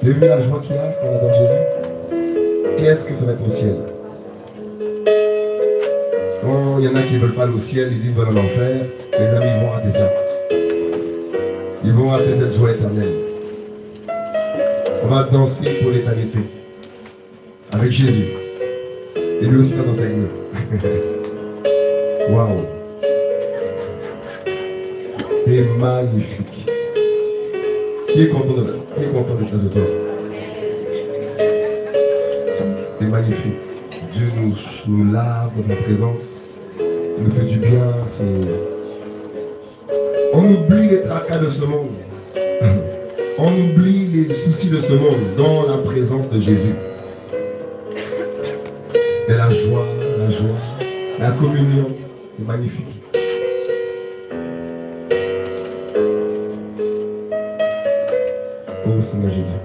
Vous avez vu la joie qu'il y a quand on adore Jésus? Qu'est-ce que ça va être au ciel? Oh, il y en a qui ne veulent pas aller au ciel, ils disent qu'ils veulent en enfer. Les amis, ils vont rater ça. Ils vont rater cette joie éternelle. On va danser pour l'éternité. Avec Jésus. Et lui aussi va danser avec nous. Waouh. C'est magnifique. Qui est content d'être là ce soir? C'est magnifique. Dieu nous lave dans sa présence. Il nous fait du bien. On oublie les tracas de ce monde. On oublie les soucis de ce monde dans la présence de Jésus. Et la joie, la communion, c'est magnifique. Oh Seigneur Jésus.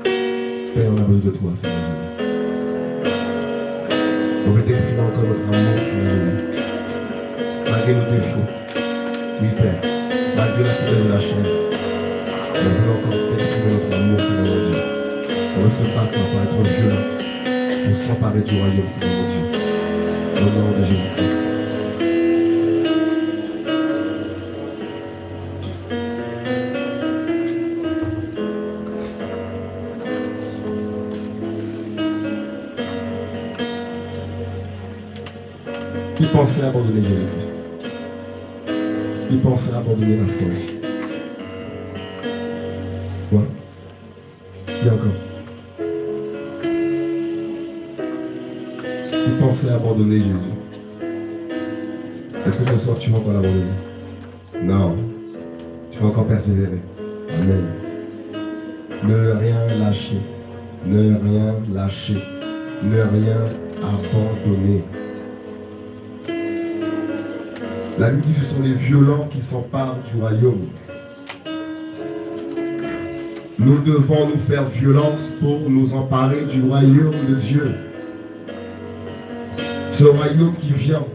Père, on a besoin de toi, Seigneur Jésus. On veut t'exprimer encore notre amour, Seigneur Jésus. Malgré nos défauts. Oui, Père. Malgré la fidélité de la chair. On veut encore t'exprimer notre amour, Seigneur Dieu. On veut se battre pour être violent. Pour s'emparer du royaume, Seigneur Dieu. Au nom de Jésus-Christ. Qui pensait abandonner Jésus-Christ? Qui pensait abandonner la foi aussi? Quoi? Qui encore? Qui pensait abandonner Jésus? Est-ce que ce soir tu vas encore l'abandonner? Non. Tu vas encore persévérer. Amen. Ne rien lâcher. Ne rien lâcher. Ne rien abandonner. La Bible dit que ce sont les violents qui s'emparent du royaume. Nous devons nous faire violence pour nous emparer du royaume de Dieu. Ce royaume qui vient.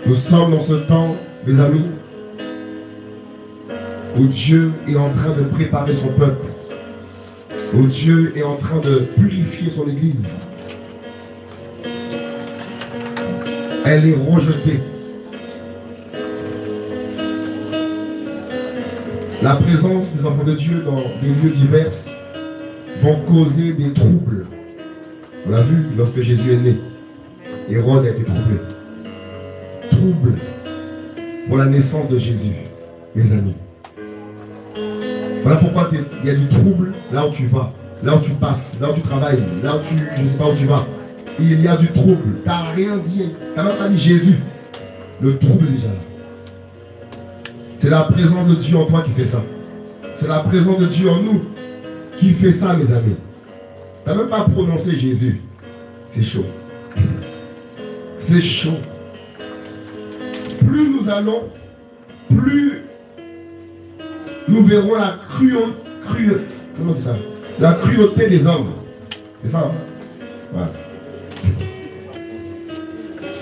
Nous sommes dans ce temps, mes amis, où Dieu est en train de préparer son peuple. Où Dieu est en train de purifier son Église. Elle est rejetée. La présence des enfants de Dieu dans des lieux divers vont causer des troubles. On l'a vu lorsque Jésus est né. Hérode a été troublé. Trouble pour la naissance de Jésus, mes amis. Voilà pourquoi il y a du trouble là où tu vas, là où tu passes, là où tu travailles, là où tu, je ne sais pas où tu vas. Il y a du trouble. Tu n'as rien dit. Tu n'as même pas dit Jésus. Le trouble est déjà là. C'est la présence de Dieu en toi qui fait ça. C'est la présence de Dieu en nous qui fait ça, mes amis. Tu n'as même pas prononcé Jésus. C'est chaud. C'est chaud. Plus nous allons, plus nous verrons la comment on dit ça? La cruauté des hommes. C'est ça, hein? Voilà.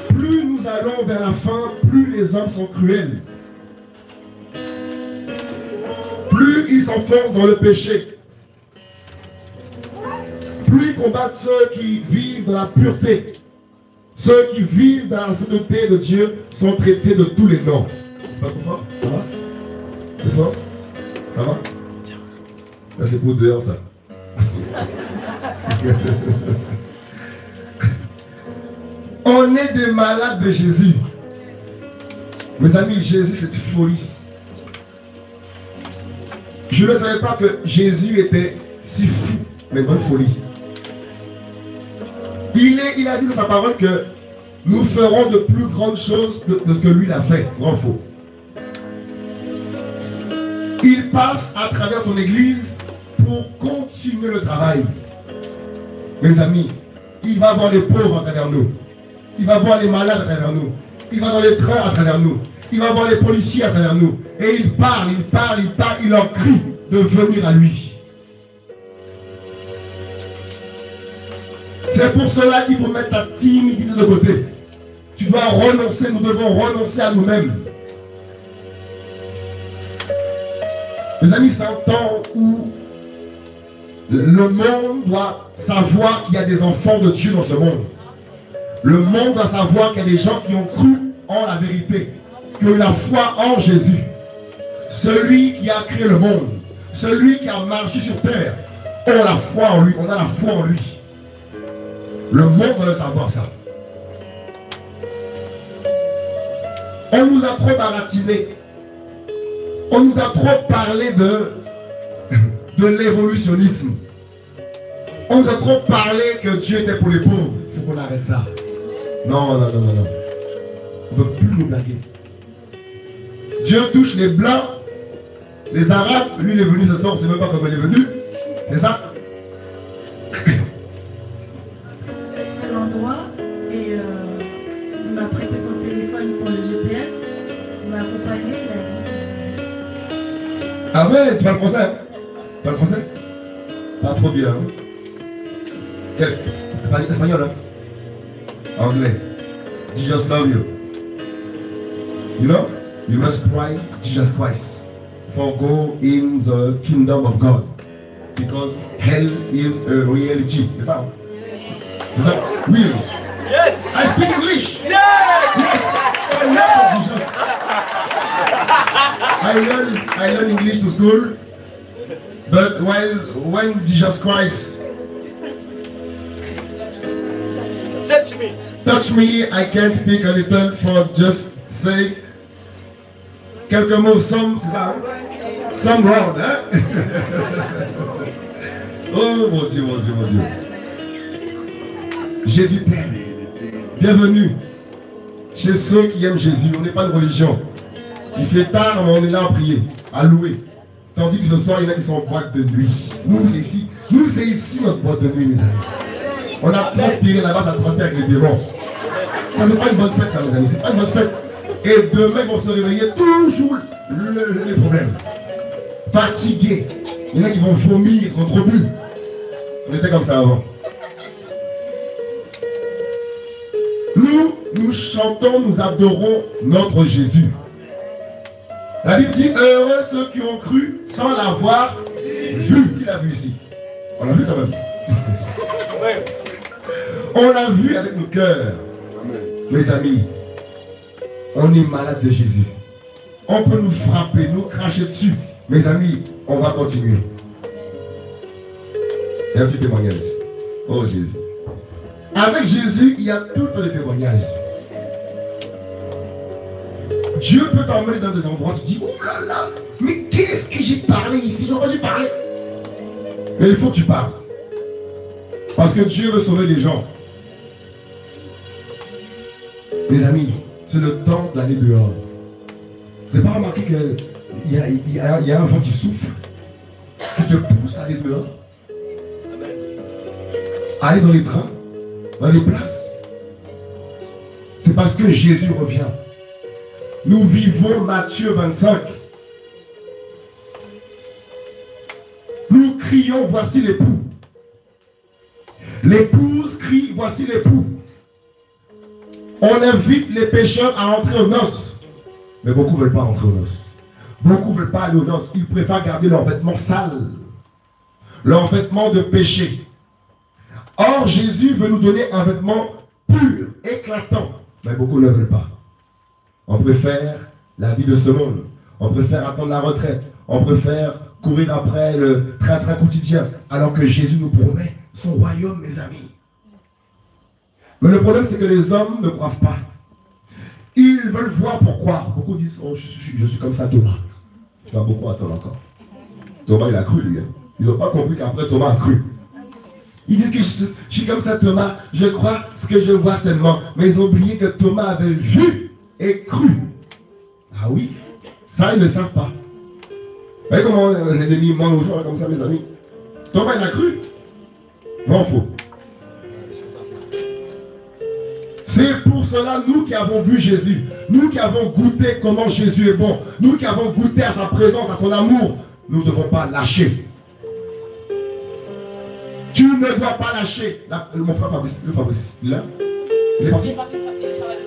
Plus nous allons vers la fin, plus les hommes sont cruels. Plus ils s'enfoncent dans le péché. Plus ils combattent ceux qui vivent dans la pureté. Ceux qui vivent dans la sainteté de Dieu sont traités de tous les noms. C'est pas trop fort? Ça va? C'est fort? Ça va? Là c'est pour dehors ça. On est des malades de Jésus. Mes amis, Jésus c'est une folie. Je ne savais pas que Jésus était si fou, mais bonne folie. Il a dit dans sa parole que nous ferons de plus grandes choses de ce que lui a fait. Grand faux. Il passe à travers son église pour continuer le travail. Mes amis, il va voir les pauvres à travers nous. Il va voir les malades à travers nous. Il va dans les trains à travers nous. Il va voir les policiers à travers nous. Et il parle, il leur crie de venir à lui. C'est pour cela qu'il faut mettre ta timidité de côté. Tu dois renoncer, nous devons renoncer à nous-mêmes. Mes amis, c'est un temps où le monde doit savoir qu'il y a des enfants de Dieu dans ce monde. Le monde doit savoir qu'il y a des gens qui ont cru en la vérité, qui ont eu la foi en Jésus. Celui qui a créé le monde, celui qui a marché sur terre, on a la foi en lui, on a la foi en lui. Le monde doit le savoir ça. On nous a trop baratinés. On nous a trop parlé de l'évolutionnisme. On nous a trop parlé que Dieu était pour les pauvres. Il faut qu'on arrête ça. Non, non, non, non, non. On ne peut plus nous blaguer. Dieu touche les blancs, les arabes. Lui, il est venu ce soir, on ne sait même pas comment il est venu. C'est ça? L'endroit et il m'a prêté son téléphone pour le GPS. Il m'a accompagné, il a dit. Ah ouais, tu parles français, hein? Tu parles français? Pas trop bien. Hein? Quel? Espagnol, hein? Anglais. Jesus love you. You know? You must pray Jesus Christ for go in the kingdom of God. Because hell is a reality. C'est ça? C'est ça? Real. Yes! I speak English. Yes! Yes! I love Jesus. I learn English to school. But when Jesus Christ touch me, I can speak a little for just say quelques mots, some, c'est ça? Some word, hein? Oh mon Dieu, mon Dieu, mon Dieu. Jésus t'aime. Bienvenue chez ceux qui aiment Jésus. On n'est pas de religion. Il fait tard, mais on est là à prier, à louer. Tandis que ce soir, il y en a qui sont en boîte de nuit. Nous, c'est ici. Nous, c'est ici notre boîte de nuit, mes amis. On a transpiré là-bas, ça transpire avec les démons. Ça, c'est pas une bonne fête, ça, mes amis. C'est pas une bonne fête. Et demain, ils vont se réveiller toujours les problèmes. Fatigués. Il y en a qui vont vomir, ils sont trop bu. On était comme ça avant. Nous chantons, nous adorons notre Jésus. La Bible dit, heureux ceux qui ont cru sans l'avoir vu. Qui l'a vu ici? On l'a vu quand même. On l'a vu avec nos cœurs. Mes amis, on est malade de Jésus. On peut nous frapper, nous cracher dessus. Mes amis, on va continuer. Et un petit témoignage. Oh Jésus. Avec Jésus, il y a tout le témoignage. Dieu peut t'emmener dans des endroits, tu dis, oh là là, mais qu'est-ce que j'ai parlé ici? J'aurais dû parler. Mais il faut que tu parles. Parce que Dieu veut sauver les gens. Mes amis, c'est le temps d'aller dehors. Vous n'avez pas remarqué qu'il y a un vent qui souffle, qui te pousse à aller dehors? Aller dans les trains, dans les places. C'est parce que Jésus revient. Nous vivons Matthieu 25. Nous crions, voici l'époux. L'épouse crie, voici l'époux. On invite les pécheurs à entrer aux noces. Mais beaucoup ne veulent pas entrer aux noces. Beaucoup ne veulent pas aller aux noces. Ils préfèrent garder leurs vêtements sales. Leurs vêtements de péché. Or, Jésus veut nous donner un vêtement pur, éclatant. Mais beaucoup ne veulent pas. On préfère la vie de ce monde. On préfère attendre la retraite. On préfère courir après le train-train quotidien. Alors que Jésus nous promet son royaume, mes amis. Mais le problème, c'est que les hommes ne croient pas. Ils veulent voir pour croire. Beaucoup disent, oh, je suis comme ça, Thomas. Tu vas beaucoup attendre encore. Thomas, il a cru, lui. Ils n'ont pas compris qu'après, Thomas a cru. Ils disent que je suis comme ça, Thomas. Je crois ce que je vois seulement. Mais ils ont oublié que Thomas avait vu et cru. Ah oui, ça, ils ne le savent pas. Vous voyez comment l'ennemi ment aux gens comme ça, mes amis? Thomas, il a cru. Non, faux. C'est pour cela, nous qui avons vu Jésus, nous qui avons goûté comment Jésus est bon, nous qui avons goûté à sa présence, à son amour, nous ne devons pas lâcher. Tu ne dois pas lâcher. Là, mon frère Fabrice, il est là? Il est parti?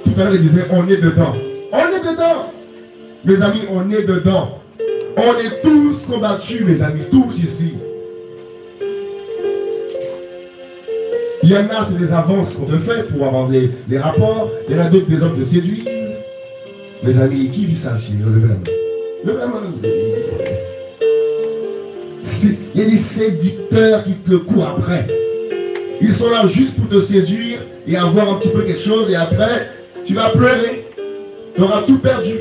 Tout à l'heure, il disait, on est dedans. On est dedans. Mes amis, on est dedans. On est tous combattus, mes amis, tous ici. Il y en a, c'est des avances qu'on te fait pour avoir des rapports. Il y en a d'autres, des hommes te séduisent. Mes amis, qui vit ça ici? Levez la main. Levez la main. Il y a des séducteurs qui te courent après. Ils sont là juste pour te séduire et avoir un petit peu quelque chose. Et après, tu vas pleurer. Tu auras tout perdu.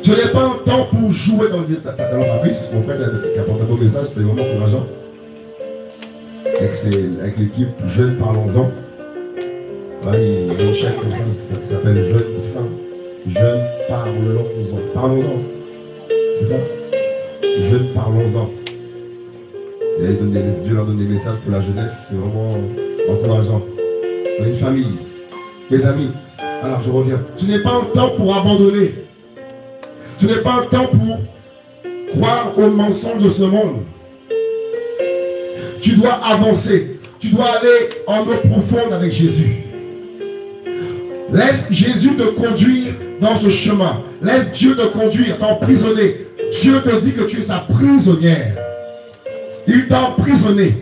Ce n'est pas un temps pour jouer dans le Fabrice, mon frère qui apporte un beau message, c'était vraiment encourageant. Avec l'équipe Jeunes Parlons-en. Il y a une chaîne comme ça qui s'appelle Jeunes Saints. Jeunes Parlons-en. Parlons-en. C'est ça? Jeunes Parlons-en. Et Dieu leur donne des messages pour la jeunesse, c'est vraiment encourageant. On est une famille. Mes amis, alors je reviens. Ce n'est pas un temps pour abandonner. Ce n'est pas un temps pour croire aux mensonges de ce monde. Tu dois avancer. Tu dois aller en eau profonde avec Jésus. Laisse Jésus te conduire dans ce chemin. Laisse Dieu te conduire, t'emprisonner. Dieu te dit que tu es sa prisonnière. Il t'a emprisonné.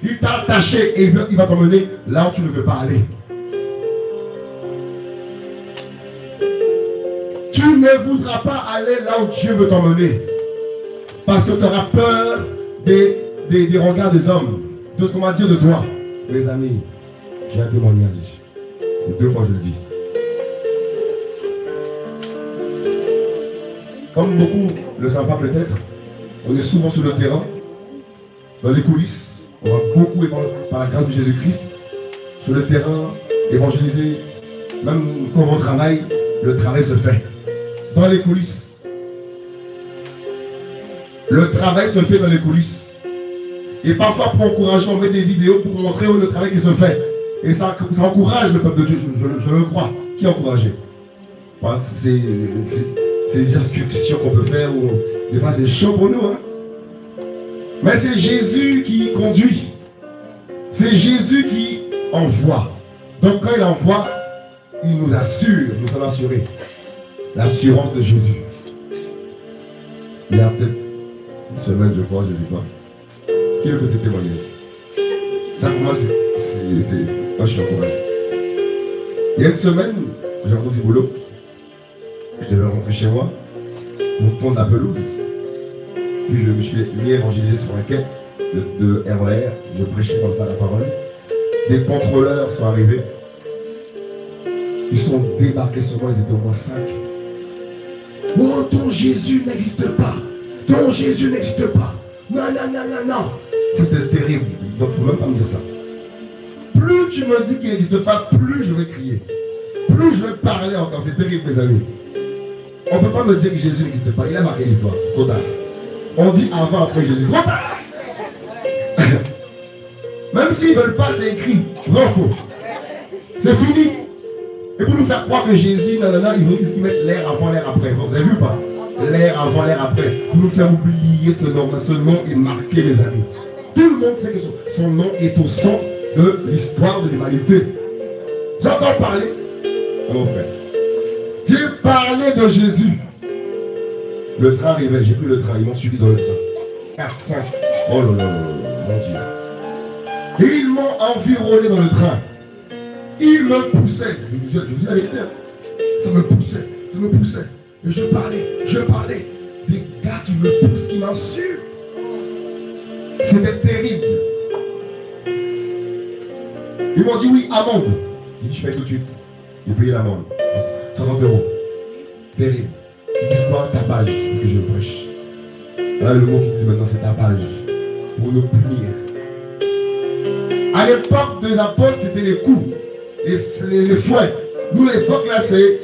Il t'a attaché et il va t'emmener là où tu ne veux pas aller. Tu ne voudras pas aller là où Dieu veut t'emmener. Parce que tu auras peur des regards des hommes, de ce qu'on va dire de toi. Mes amis, j'ai un témoignage. C'est 2 fois que je le dis. Comme beaucoup le savent peut-être, on est souvent sur le terrain, dans les coulisses. On va beaucoup évangéliser par la grâce de Jésus-Christ. Sur le terrain, évangéliser. Même quand on travaille, le travail se fait. Dans les coulisses. Le travail se fait dans les coulisses. Et parfois, pour encourager, on met des vidéos pour montrer le travail qui se fait. Et ça encourage le peuple de Dieu, je le crois. Qui est encouragé? C'est des instructions qu'on peut faire, ou des fois c'est chaud pour nous. Hein? Mais c'est Jésus qui conduit. C'est Jésus qui envoie. Donc quand il envoie, il nous assure, nous sommes assurés. L'assurance de Jésus. Il y a peut-être une semaine, je crois, je ne sais pas. Qui est le petit témoignage? Ça pour moi, moi je suis encouragé. Il y a une semaine, j'ai rentré du boulot. Je devais rentrer chez moi. On tourne la pelouse. Puis je me suis mis évangélisé sur un quai de RER. Je prêchais comme ça la parole. Des contrôleurs sont arrivés. Ils sont débarqués sur moi, ils étaient au moins 5. Oh, ton Jésus n'existe pas. Ton Jésus n'existe pas. Non, non, non, non, non. C'était terrible. Donc, il ne faut même pas me dire ça. Plus tu me dis qu'il n'existe pas, plus je vais crier. Plus je vais parler encore. C'est terrible, mes amis. On ne peut pas me dire que Jésus n'existe pas. Il a marqué l'histoire. Trop tard. On dit avant, après Jésus. Trop tard. Même s'ils ne veulent pas, c'est écrit. Vrai ou faux? C'est fini. Et pour nous faire croire que Jésus, non, non, non, ils mettent l'air avant, l'air après. Vous avez vu ou pas? L'air avant, l'air après. Pour nous faire oublier ce nom. Ce nom est marqué, mes amis. Tout le monde sait que son nom est au centre de l'histoire de l'humanité. J'ai encore parlé à mon frère. J'ai parlé de Jésus. Le train arrivait, j'ai pris le train, ils m'ont suivi dans le train. 4, 5. Oh là là, mon Dieu. Et ils m'ont environné dans le train. Ils me poussaient. Je vous dis la vérité. Ça me poussait. Et je parlais. Des gars qui me poussent, qui m'insultent. C'était terrible. Ils m'ont dit oui, amende. J'ai dit je fais tout de suite. J'ai payé l'amende. 60 €. Terrible. Ils disent quoi? Tapage. Que je prêche. Voilà le mot qu'ils disent maintenant, c'est tapage. Pour nous punir. À l'époque des apôtres, c'était les coups, les fouets. Nous, l'époque là, c'est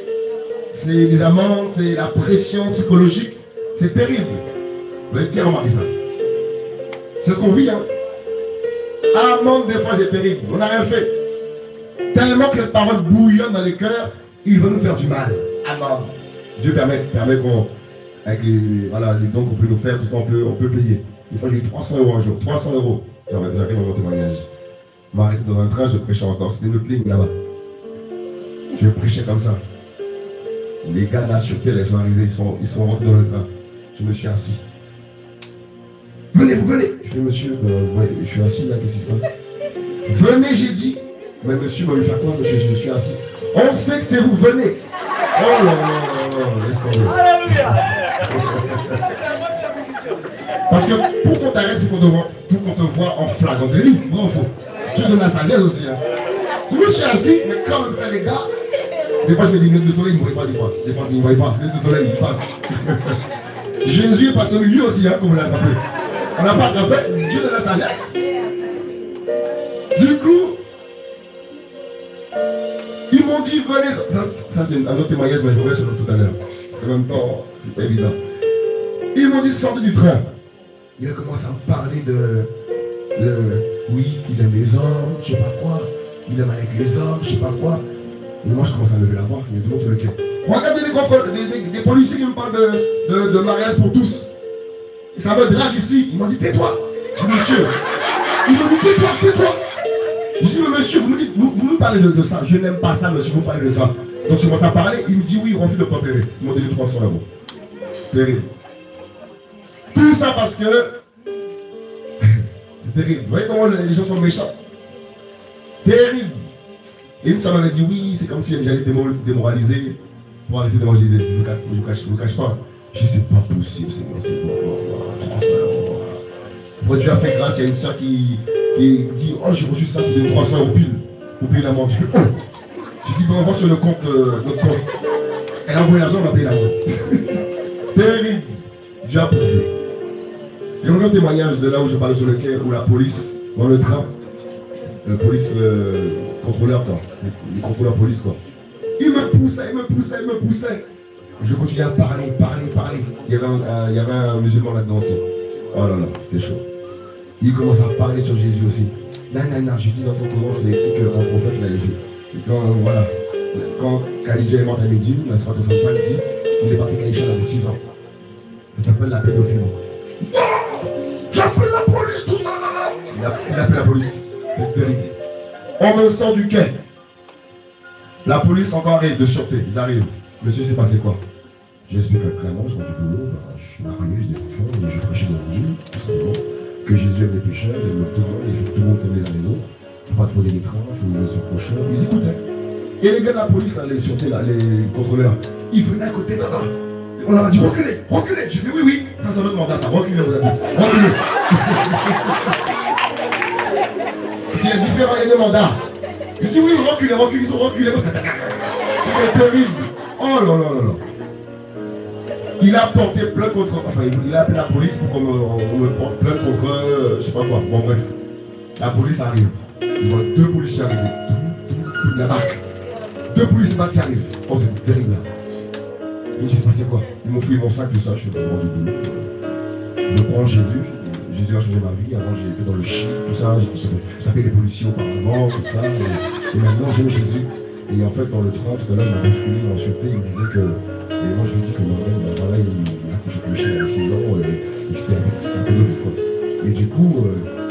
les amendes, c'est la pression psychologique. C'est terrible. Vous avez bien remarqué ça? C'est ce qu'on vit, hein? Amende, des fois, c'est terrible. On n'a rien fait. Tellement que les paroles bouillonnent dans les cœurs, ils veulent nous faire du mal. Amende. Dieu permet qu'on, avec les dons qu'on peut nous faire, tout ça, on peut payer. Des fois, j'ai eu 300 € un jour. 300 €. J'arrive dans mon témoignage. Je m'arrêtais dans un train, je prêchais encore. C'était une ligne là-bas. Je prêchais comme ça. Les gars de la sûreté, ils sont arrivés, ils sont rentrés dans le train. Je me suis assis. Venez, vous venez. Je fais, monsieur, ouais, je suis assis là, qu'est-ce qui se passe? Venez, j'ai dit. Mais monsieur, va lui faire quoi, monsieur? Je me suis assis. On sait que c'est vous, venez. Oh là là, laisse tomber. Parce que pour qu'on t'arrête, il faut qu'on te voit en flagrant délit. Bon, faut. Tu donnes la sagesse aussi. Hein. Je me suis assis, mais quand même fait les gars, des fois je me dis, lunettes de soleil, il ne voyait pas des fois. Des fois, il ne voyait pas. Lunettes de soleil, il passe. Jésus est passé au milieu aussi, hein, comme on l'a attrapé. On n'a pas attrapé, Dieu de la sagesse. Du coup, ils m'ont dit, venez. Ça c'est un autre témoignage, mais je reviens sur le tout à l'heure. Parce qu'en même temps, c'est pas évident. Ils m'ont dit, sortez du train. Il a commencé à me parler oui, il aime les hommes, je sais pas quoi. Il aime avec les hommes, je sais pas quoi. Et moi, je commence à lever la voix, il y a tout le monde sur le quai. Regardez des policiers qui me parlent de mariage pour tous. Et ça me drague ici. Ils m'ont dit, tais-toi. Je dis, monsieur. Ils m'ont dit, tais-toi, tais-toi. Je dis, mais monsieur, vous me parlez de ça. Je n'aime pas ça, monsieur, vous me parlez de ça. Donc je commence à parler. Il me dit, oui, il refuse de tempérer. Ils m'ont donné 300 là-bas. Terrible. Tout ça parce que. C'est terrible. Vous voyez comment les gens sont méchants? Terrible. Et une, ça m'avait dit, oui, c'est comme si j'allais démoraliser pour arrêter de évangéliser. Je ne vous cache pas. Je dis, c'est pas possible, c'est bon. Quand Dieu a fait grâce, il y a une soeur qui dit, oh, j'ai reçu ça, pour 300 € pile, pour payer l'amende. Je fais, oh. Je dis, ben, on va sur le compte, notre compte. Elle a envoyé l'argent, on va payer l'amende. Terrible. Dieu a pourvu. J'ai un témoignage de là où je parlais sur le quai, où la police, dans le train, le police contrôleur, quoi. Les contrôleurs police, quoi. Il me poussait. Je continuais à parler. Il y avait un musulman là-dedans aussi. Oh là là, c'était chaud. Il commence à parler sur Jésus aussi. Non, je dis dans ton Coran, c'est écrit qu'un prophète l'a dit. Quand Khadija est morte à Médine, la soirée 65 dit, il est parti Khadija, elle avait 6 ans. Ça s'appelle la pédophilie. Non, j'appelle la police, tout ça, Il a appelé la police. C'est terrible. On me sort du quai. La police encore arrive de sûreté. Ils arrivent. Monsieur, c'est passé quoi? J'explique clairement, je rentre du boulot, je suis marié, j'ai des enfants, je prêchais l'évangile, tout simplement. Que Jésus aime les pécheurs, il aime tout le monde, il faut que tout le monde s'aime les uns les autres. Il ne faut pas trop des trains, il faut aimer son prochain. Ils écoutaient. Et les gars de la police, là, les sûretés, là, les contrôleurs, ils venaient à côté, non. On leur a dit, reculez. J'ai fait, oui. Ça, c'est notre mandat, ça. Reculez, on vous a dit. Reculez. Parce qu'il y a différents, il y a des mandats. Je dis, oui, reculez, ils ont reculé comme ça. C'était terrible. Oh là. Il a porté plainte contre. Enfin, il a appelé la police pour qu'on me porte plainte contre. Je sais pas quoi. Bon, bref. La police arrive. Ils voient 2 policiers arriver. La marque. 2 policiers qui arrivent. Oh, c'est terrible là. Je me dis, c'est passé quoi? Ils m'ont fouillé mon sac, tout ça. Je suis devant du boulot. Je prends Jésus. Jésus a changé ma vie. Avant, j'étais dans le chien, tout ça. Je tapais les policiers auparavant, tout ça. Et maintenant, j'aime Jésus. Et en fait, dans le train, tout à l'heure, il m'a bousculé en sûreté. Il me disait que. Et moi, je lui ai dit que non, voilà, il a couché avec le chien à 6 ans. C'était un pédophile, quoi. Et du coup,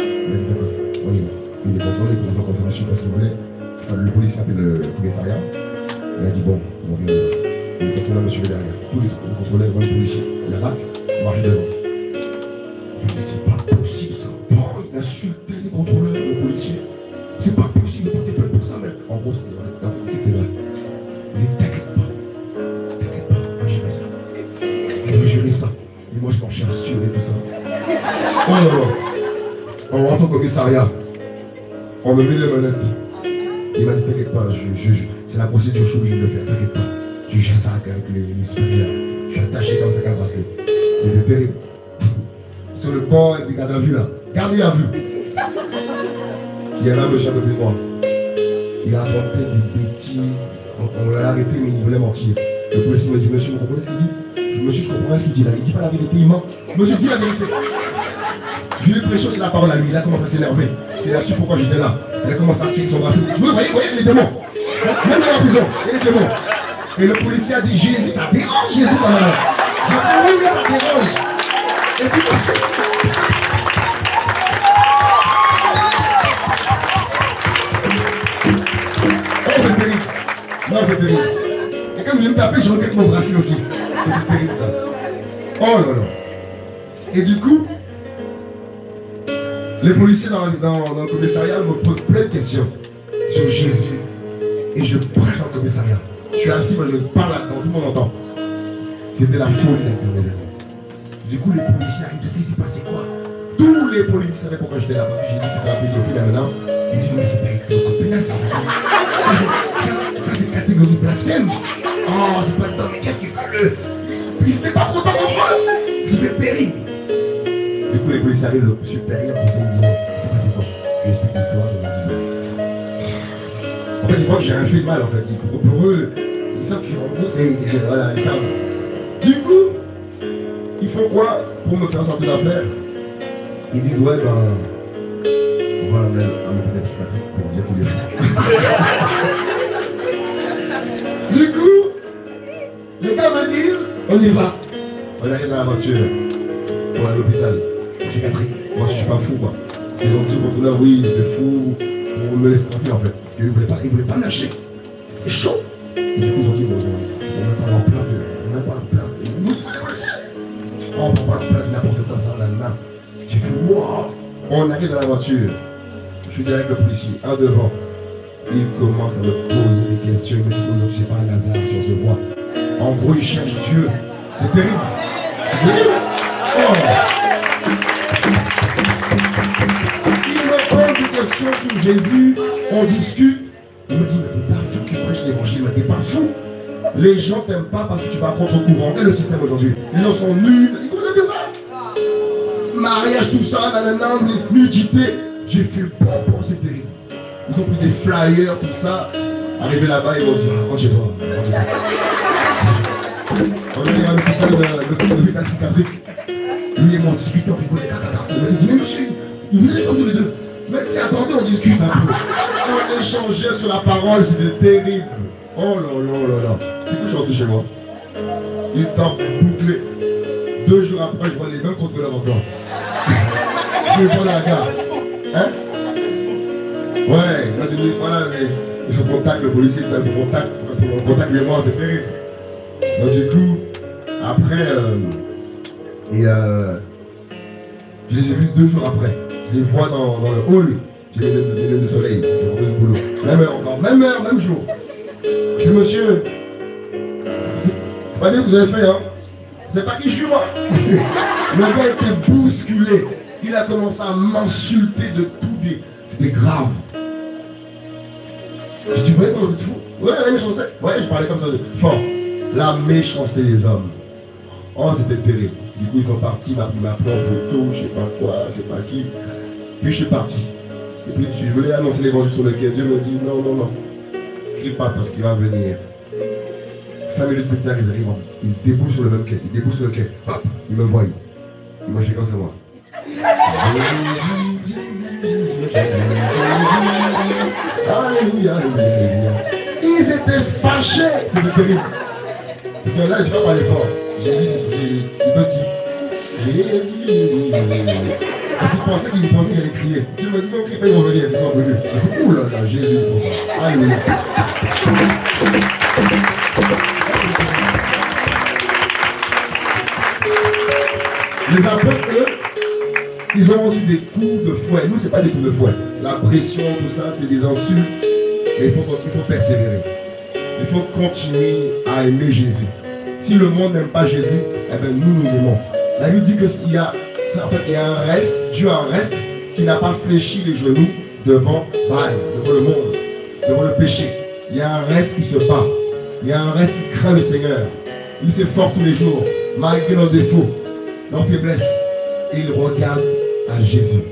il a dit d'accord, on y va. Il est contrôlé pour nous en confirmation parce qu'il voulait. Enfin, le policier appelait le commissariat. Il a dit bon, on vient. Le contrôleur me suivait derrière. Tous les contrôleurs, le policier, la BAC, marchait devant. Je dis, c'est pas possible ça. Bon, il insultait les contrôleurs, le policier. C'est pas possible de porter plainte pour ça, mais en gros, c'était vrai. Il dit, t'inquiète pas, on va gérer ça. On va gérer ça. Et moi, je marchais assuré et tout ça. Oh là là. On rentre au commissariat. On me met les manettes. Il m'a dit, t'inquiète pas, c'est la procédure, je suis obligé de le faire, t'inquiète pas. Je gère ça avec les supérieurs. Je suis attaché comme ça qu'un bracelet. C'était terrible. Sur le pont avec des gardes à vue là. Gardez à vue. Il y avait un monsieur à côté de moi. Il a raconté des bêtises. On l'a arrêté, mais il voulait mentir. Le policier m'a dit, monsieur, vous comprenez ce qu'il dit? Monsieur, je comprends ce qu'il dit là. Il dit pas la vérité, il ment. Monsieur, dis la vérité. Je lui ai prêché sur la parole à lui. Il a commencé à s'énerver. Il a su pourquoi j'étais là. Il a commencé à tirer son bras. Vous voyez, les démons. Même dans la prison, il y a des démons. Et le policier a dit, Jésus, ça dérange Jésus quand même. J'ai dit, oui, ça dérange. Et puis, oh, c'est terrible. Non, c'est terrible. Et quand voulait me taper, je regrette mon bracelet aussi. C'était terrible ça. Oh là là. Et du coup, les policiers dans le commissariat me posent plein de questions sur Jésus. Et je prêche dans le commissariat. Je suis assis, moi je parle là-dedans, tout le monde entend. C'était la foule là-dedans, mes amis. Du coup, les policiers arrivent, tu sais, il s'est passé quoi? Tous les policiers savaient pourquoi j'étais là-bas. J'ai dit que c'était un pédophile là-dedans. Ils disent, mais c'est pas écrit au code pénal, ça c'est catégorie blasphème. Oh, c'est pas dedans, mais qu'est-ce qu'ils veulent? Ils étaient pas contents de moi. C'était terrible. Du coup, les policiers arrivent, le supérieur, tout ça, ils disent, c'est passé quoi? Je lui explique l'histoire, ils m'ont dit, en fait, ils voient que j'ai rien fait de mal, en fait. Pour eux, ils savent qu'ils vont c'est. Voilà, ils savent. Du coup, ils font quoi pour me faire sortir d'affaire? Ils disent, ouais, ben. On va l'amener à l'hôpital psychiatrique pour dire qu'il est fou. Du coup, les gars me disent, on y va. On arrive dans la voiture. On va à l'hôpital psychiatrique. Moi, je suis pas fou, quoi. C'est gentil pour tout là, oui, il était fou. On me laisse tranquille en fait, parce qu'ils ne voulaient pas me lâcher. C'était chaud. Et du coup, ils ont dit, bon, on va pas leur plainte, on va pas leur plainte. Nous, ça les policiers. On va pas leur plainte, n'importe quoi, ça, là. J'ai fait, waouh. On arrive dans la voiture. Je suis direct le policier, un devant. Il commence à me poser des questions. Il me dit, non, je sais pas un hasard si on se voit. En gros, il cherche Dieu. C'est terrible. C'est terrible. Oh. Sur Jésus, on discute. Il me dit, mais t'es pas fou, tu prêches l'évangile, mais t'es pas fou. Les gens t'aiment pas parce que tu vas contre courant. Et le système aujourd'hui, les gens sont nuls. Ils commencent à dire ça. Mariage, tout ça, nanana, nudité. J'ai fait le pompon, c'est terrible. Ils ont pris des flyers, tout ça. Arrivé là-bas, ils m'ont dit, rentre chez toi. On est à l'hôpital psychiatrique. Lui et moi, on discutait, on rigolait, il m'a dit, mais monsieur, vous venez comme tous les deux. Médecin, attendez, on discute un peu. On échangeait sur la parole, c'était terrible. Oh là là là là. Du coup, je suis rentré chez moi. Histoire bouclée. 2 jours après, je vois les mêmes contrôleurs encore. Je vais prendre la gare. Hein? Ouais, il m'a dit, voilà, ils se contactent, le policier, ils se contactent, parce qu'on contacte les morts, c'est terrible. Donc du coup, après, je les ai vus 2 jours après. Je les vois dans le hall, j'ai les lunettes de soleil, j'ai rentré le boulot. Même heure encore, même heure, même jour. Je dis, monsieur, c'est pas bien que vous avez fait, hein. C'est pas qui je suis, moi. Le gars était bousculé. Il a commencé à m'insulter de tout des. C'était grave. J'ai dit, vous voyez comment vous êtes fou? Ouais, la méchanceté. Ouais, je parlais comme ça de fort. La méchanceté des hommes. Oh, c'était terrible. Du coup, ils sont partis, il m'a pris en photo, je sais pas quoi, je sais pas qui. Puis je suis parti. Et puis je voulais annoncer l'évangile sur le quai. Dieu me dit non, non, non. Crie pas parce qu'il va venir. 5 minutes plus tard, ils arrivent. Ils déboulent sur le même quai. Ils déboulent sur le quai. Hop, ils me voient. Ils m'ont fait comme ça, moi. Alléluia, alléluia. Ils étaient fâchés. C'était terrible. Parce que là, je ne vais pas parler fort. J'ai dit, c'est petit. Jésus. Parce qu'ils pensaient qu'il allait crier. Dieu m'a dit, non, crie pas, ils vont venir. Ils sont venus. Ouh là là, Jésus, ils sont ça. Alléluia. Les apôtres, eux, ils ont reçu des coups de fouet. Nous, ce n'est pas des coups de fouet. C'est la pression, tout ça, c'est des insultes. Mais il faut persévérer. Il faut continuer à aimer Jésus. Si le monde n'aime pas Jésus, eh bien nous l'aimons. La Bible dit qu'il y a un reste, Dieu a un reste qui n'a pas fléchi les genoux devant le monde, devant le péché. Il y a un reste qui se bat. Il y a un reste qui craint le Seigneur. Il s'efforce tous les jours, malgré nos défauts, nos faiblesses. Il regarde à Jésus.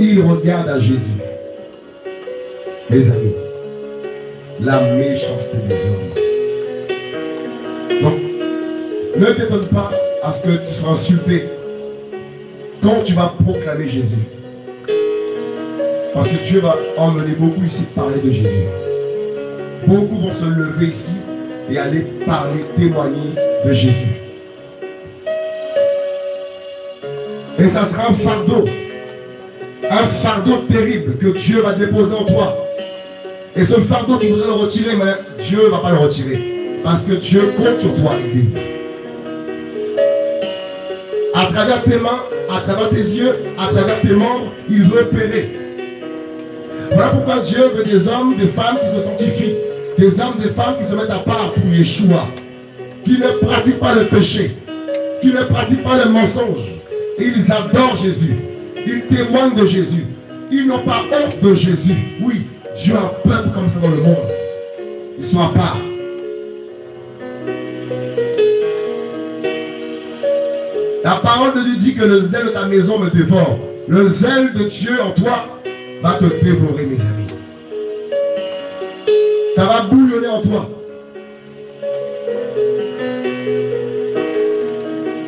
Il regarde à Jésus. Mes amis, la méchanceté des hommes. Donc, ne t'étonne pas à ce que tu sois insulté quand tu vas proclamer Jésus. Parce que Dieu va emmener beaucoup ici parler de Jésus. Beaucoup vont se lever ici et aller parler, témoigner de Jésus. Et ça sera un fardeau terrible que Dieu va déposer en toi. Et ce fardeau, tu voudrais le retirer, mais Dieu ne va pas le retirer. Parce que Dieu compte sur toi, Église. À travers tes mains, à travers tes yeux, à travers tes membres, il veut opérer. Voilà pourquoi Dieu veut des hommes, des femmes qui se sanctifient. Des hommes, des femmes qui se mettent à part pour Yeshua. Qui ne pratiquent pas le péché. Qui ne pratiquent pas le mensonge. Et ils adorent Jésus. Ils témoignent de Jésus. Ils n'ont pas honte de Jésus. Oui, Dieu a un peuple comme ça dans le monde. Ils sont à part. La parole de Dieu dit que le zèle de ta maison me dévore. Le zèle de Dieu en toi va te dévorer, mes amis. Ça va bouillonner en toi.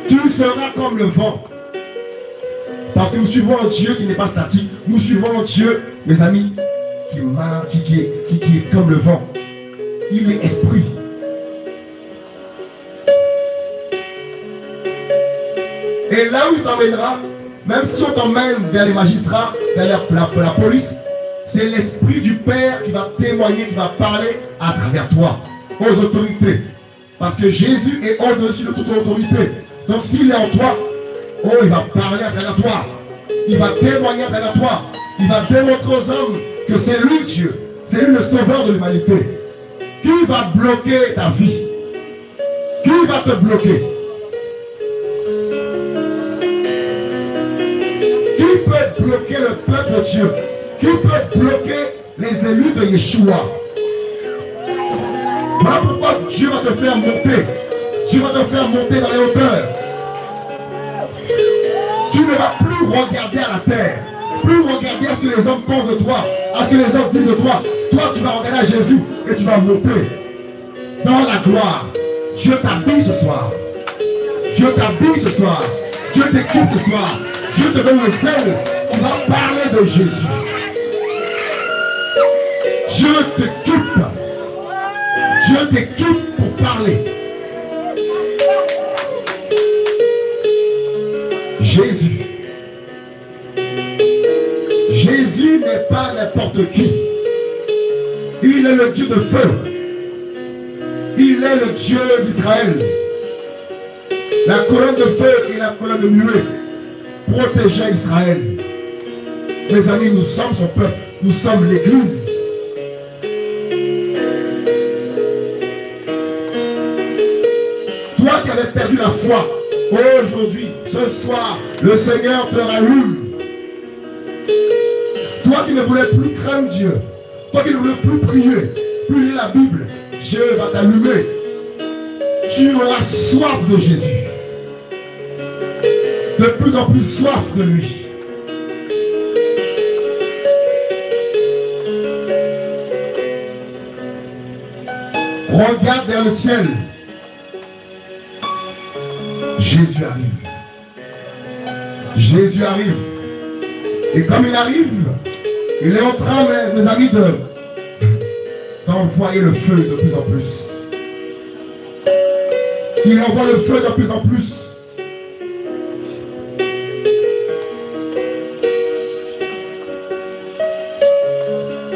Tu seras comme le vent. Parce que nous suivons un Dieu qui n'est pas statique. Nous suivons un Dieu, mes amis, qui est comme le vent. Il est esprit. Et là où il t'emmènera, même si on t'emmène vers les magistrats, vers la police, c'est l'esprit du Père qui va témoigner, qui va parler à travers toi, aux autorités. Parce que Jésus est au-dessus de toute autorité. Donc s'il est en toi, oh, il va parler à travers toi. Il va témoigner à travers toi. Il va démontrer aux hommes que c'est lui Dieu. C'est lui le sauveur de l'humanité. Qui va bloquer ta vie? Qui va te bloquer? Qui peut bloquer le peuple de Dieu? Qui peut bloquer les élus de Yeshua? Voilà pourquoi Dieu va te faire monter. Dieu va te faire monter dans les hauteurs. Tu ne vas plus regarder à la terre. Plus regarder à ce que les hommes pensent de toi. À ce que les hommes disent de toi. Toi, tu vas regarder à Jésus et tu vas monter dans la gloire. Dieu t'habille ce soir. Dieu t'habille ce soir. Dieu t'équipe ce soir. Dieu te donne le sel. Tu vas parler de Jésus. Dieu t'équipe. Dieu t'équipe pour parler. Jésus. Jésus n'est pas n'importe qui. Il est le Dieu de feu. Il est le Dieu d'Israël. La colonne de feu et la colonne de nuée protégeaient Israël. Mes amis, nous sommes son peuple. Nous sommes l'Église. Toi qui avais perdu la foi, aujourd'hui, ce soir, le Seigneur te rallume. Toi qui ne voulais plus craindre Dieu, toi qui ne voulais plus prier, plus lire la Bible, Dieu va t'allumer. Tu auras soif de Jésus. De plus en plus soif de lui. Regarde vers le ciel. Jésus arrive. Jésus arrive. Et comme il arrive, il est en train, mes amis, d'envoyer le feu de plus en plus. Il envoie le feu de plus en plus.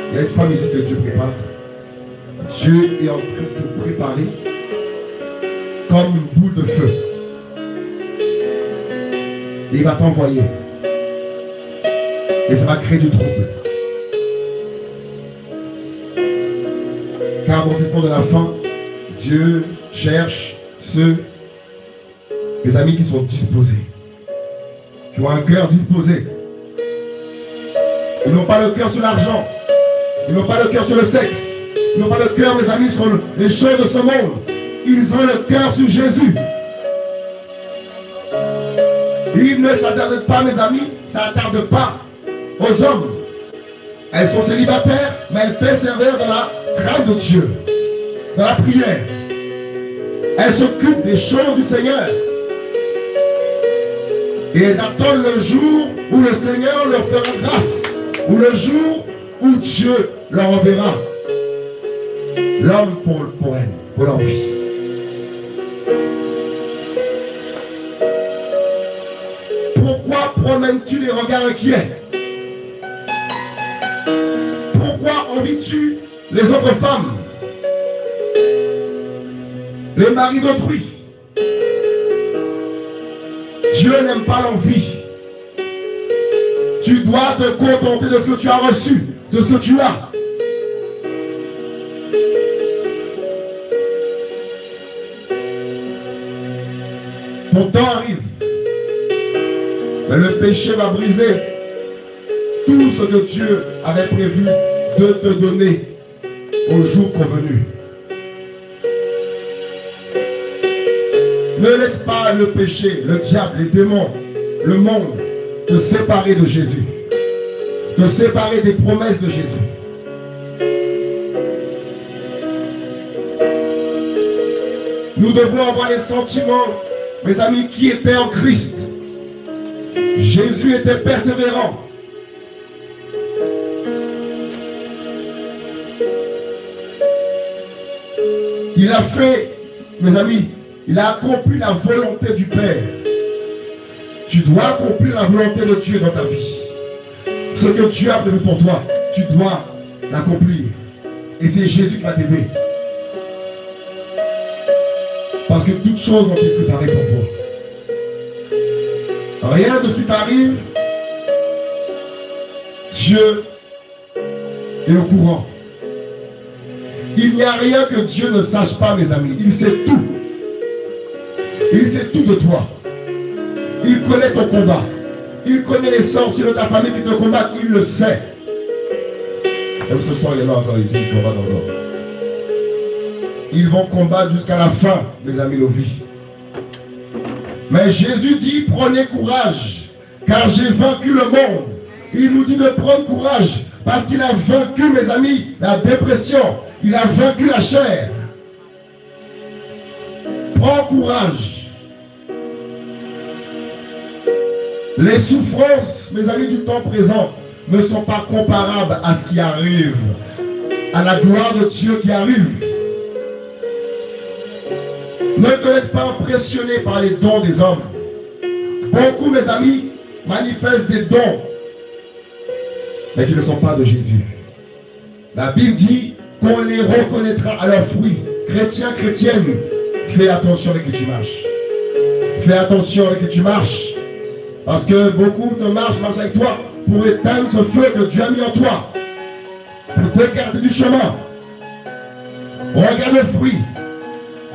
Il y a une femme ici que Dieu prépare. Dieu est en train de te préparer comme une boule de feu. Et il va t'envoyer. Et ça va créer du trouble. Car dans ces temps de la fin, Dieu cherche ceux, les amis qui sont disposés. Qui ont un cœur disposé. Ils n'ont pas le cœur sur l'argent. Ils n'ont pas le cœur sur le sexe. Ils n'ont pas le cœur, mes amis, sur les choses de ce monde. Ils ont le cœur sur Jésus. Ils ne s'attardent pas, mes amis, ça n'attarde pas aux hommes. Elles sont célibataires, mais elles persévèrent dans la crainte de Dieu, dans la prière. Elles s'occupent des choses du Seigneur. Et elles attendent le jour où le Seigneur leur fera grâce, ou le jour où Dieu leur enverra l'homme pour elles, pour leur vie. Pourquoi promènes-tu les regards inquiets? Pourquoi envies-tu les autres femmes, les maris d'autrui. Dieu n'aime pas l'envie. Tu dois te contenter de ce que tu as reçu, de ce que tu as. Ton temps arrive. Mais le péché va briser tout ce que Dieu avait prévu de te donner au jour convenu. Ne laisse pas le péché, le diable, les démons, le monde te séparer de Jésus. Te séparer des promesses de Jésus. Nous devons avoir les sentiments, mes amis, qui étaient en Christ. Jésus était persévérant. Il a fait, mes amis, il a accompli la volonté du Père. Tu dois accomplir la volonté de Dieu dans ta vie. Ce que Dieu a prévu pour toi, tu dois l'accomplir. Et c'est Jésus qui va t'aider. Parce que toutes choses ont été préparées pour toi. Rien de ce qui t'arrive, Dieu est au courant. Il n'y a rien que Dieu ne sache pas, mes amis. Il sait tout. Il sait tout de toi. Il connaît ton combat. Il connaît les sorciers de ta famille qui te combattent. Il le sait. Même ce soir, il y en a encore ici qui combattent encore. Ils vont combattre jusqu'à la fin, mes amis, nos vies. Mais Jésus dit, prenez courage, car j'ai vaincu le monde. Il nous dit de prendre courage, parce qu'il a vaincu, mes amis, la dépression. Il a vaincu la chair. Prends courage. Les souffrances, mes amis, du temps présent ne sont pas comparables à ce qui arrive, à la gloire de Dieu qui arrive. Ne te laisse pas impressionner par les dons des hommes. Beaucoup, mes amis, manifestent des dons, mais qui ne sont pas de Jésus. La Bible dit qu'on les reconnaîtra à leurs fruits. Chrétien, chrétienne, fais attention avec qui tu marches. Fais attention avec qui tu marches. Parce que beaucoup de marchent avec toi pour éteindre ce feu que Dieu a mis en toi. Pour t'écarter du chemin. Regarde le fruit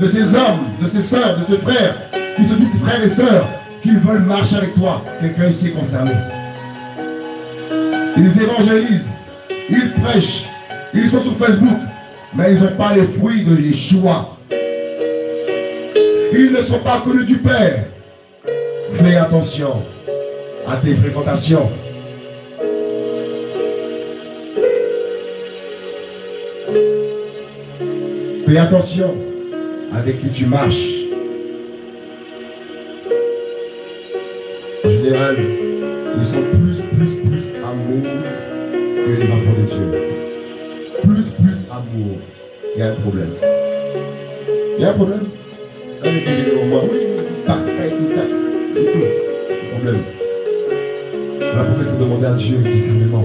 de ces hommes, de ces sœurs, de ces frères, qui se disent frères et sœurs, qui veulent marcher avec toi. Quelqu'un ici est concerné. Ils évangélisent, ils prêchent, ils sont sur Facebook, mais ils n'ont pas les fruits de Yeshua. Ils ne sont pas connus du Père. Fais attention à tes fréquentations. Fais attention avec qui tu marches. En général, ils sont plus amour que les enfants de Dieu. Plus amour. Il y a un problème. Il y a un problème. Quand les télé au moins, oui, parfait, tout ça. Problème. Voilà pourquoi il faut demander à Dieu le discernement.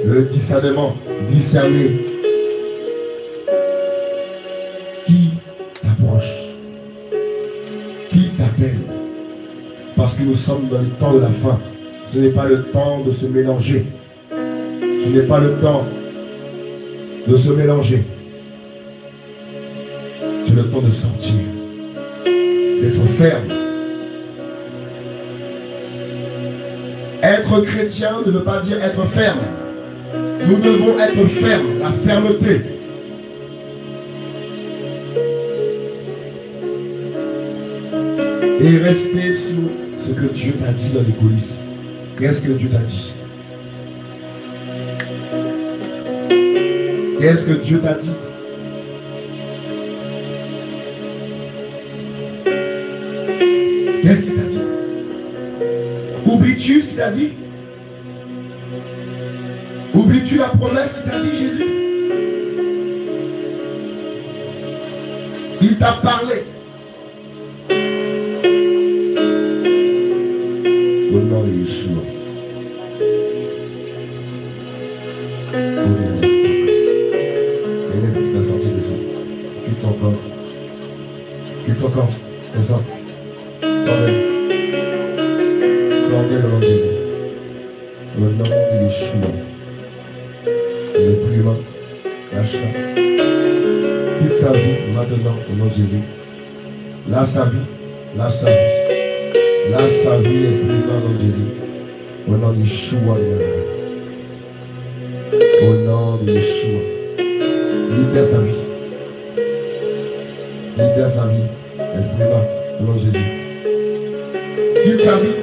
Le discernement, discerner qui t'approche, qui t'appelle. Parce que nous sommes dans les temps de la fin. Ce n'est pas le temps de se mélanger. Ce n'est pas le temps de se mélanger. C'est le temps de sortir, d'être ferme. Être chrétien ne veut pas dire être ferme. Nous devons être fermes, la fermeté. Et rester sur ce que Dieu t'a dit dans les coulisses. Qu'est-ce que Dieu t'a dit? Qu'est-ce que Dieu t'a dit? Qu'est-ce qu'il t'a dit? Oublies-tu ce qu'il t'a dit? Oublies-tu la promesse qu'il t'a dit, Jésus? Il t'a parlé. Au nom de Yeshua. son corps. Quitte son corps. Comme ça. S'enlève. S'enlève au nom de Jésus. Au nom de Yeshua. L'esprit humain. Lâche-la. Quitte sa vie maintenant au nom de Jésus. Lâche sa vie. Lâche sa vie. Lâche sa vie, esprit humain au nom de Jésus. Au nom de Yeshua de Nazareth. Au nom de Yeshua. Libère sa vie. Libère sa vie. Esprit humain au nom de Jésus. Quitte sa vie.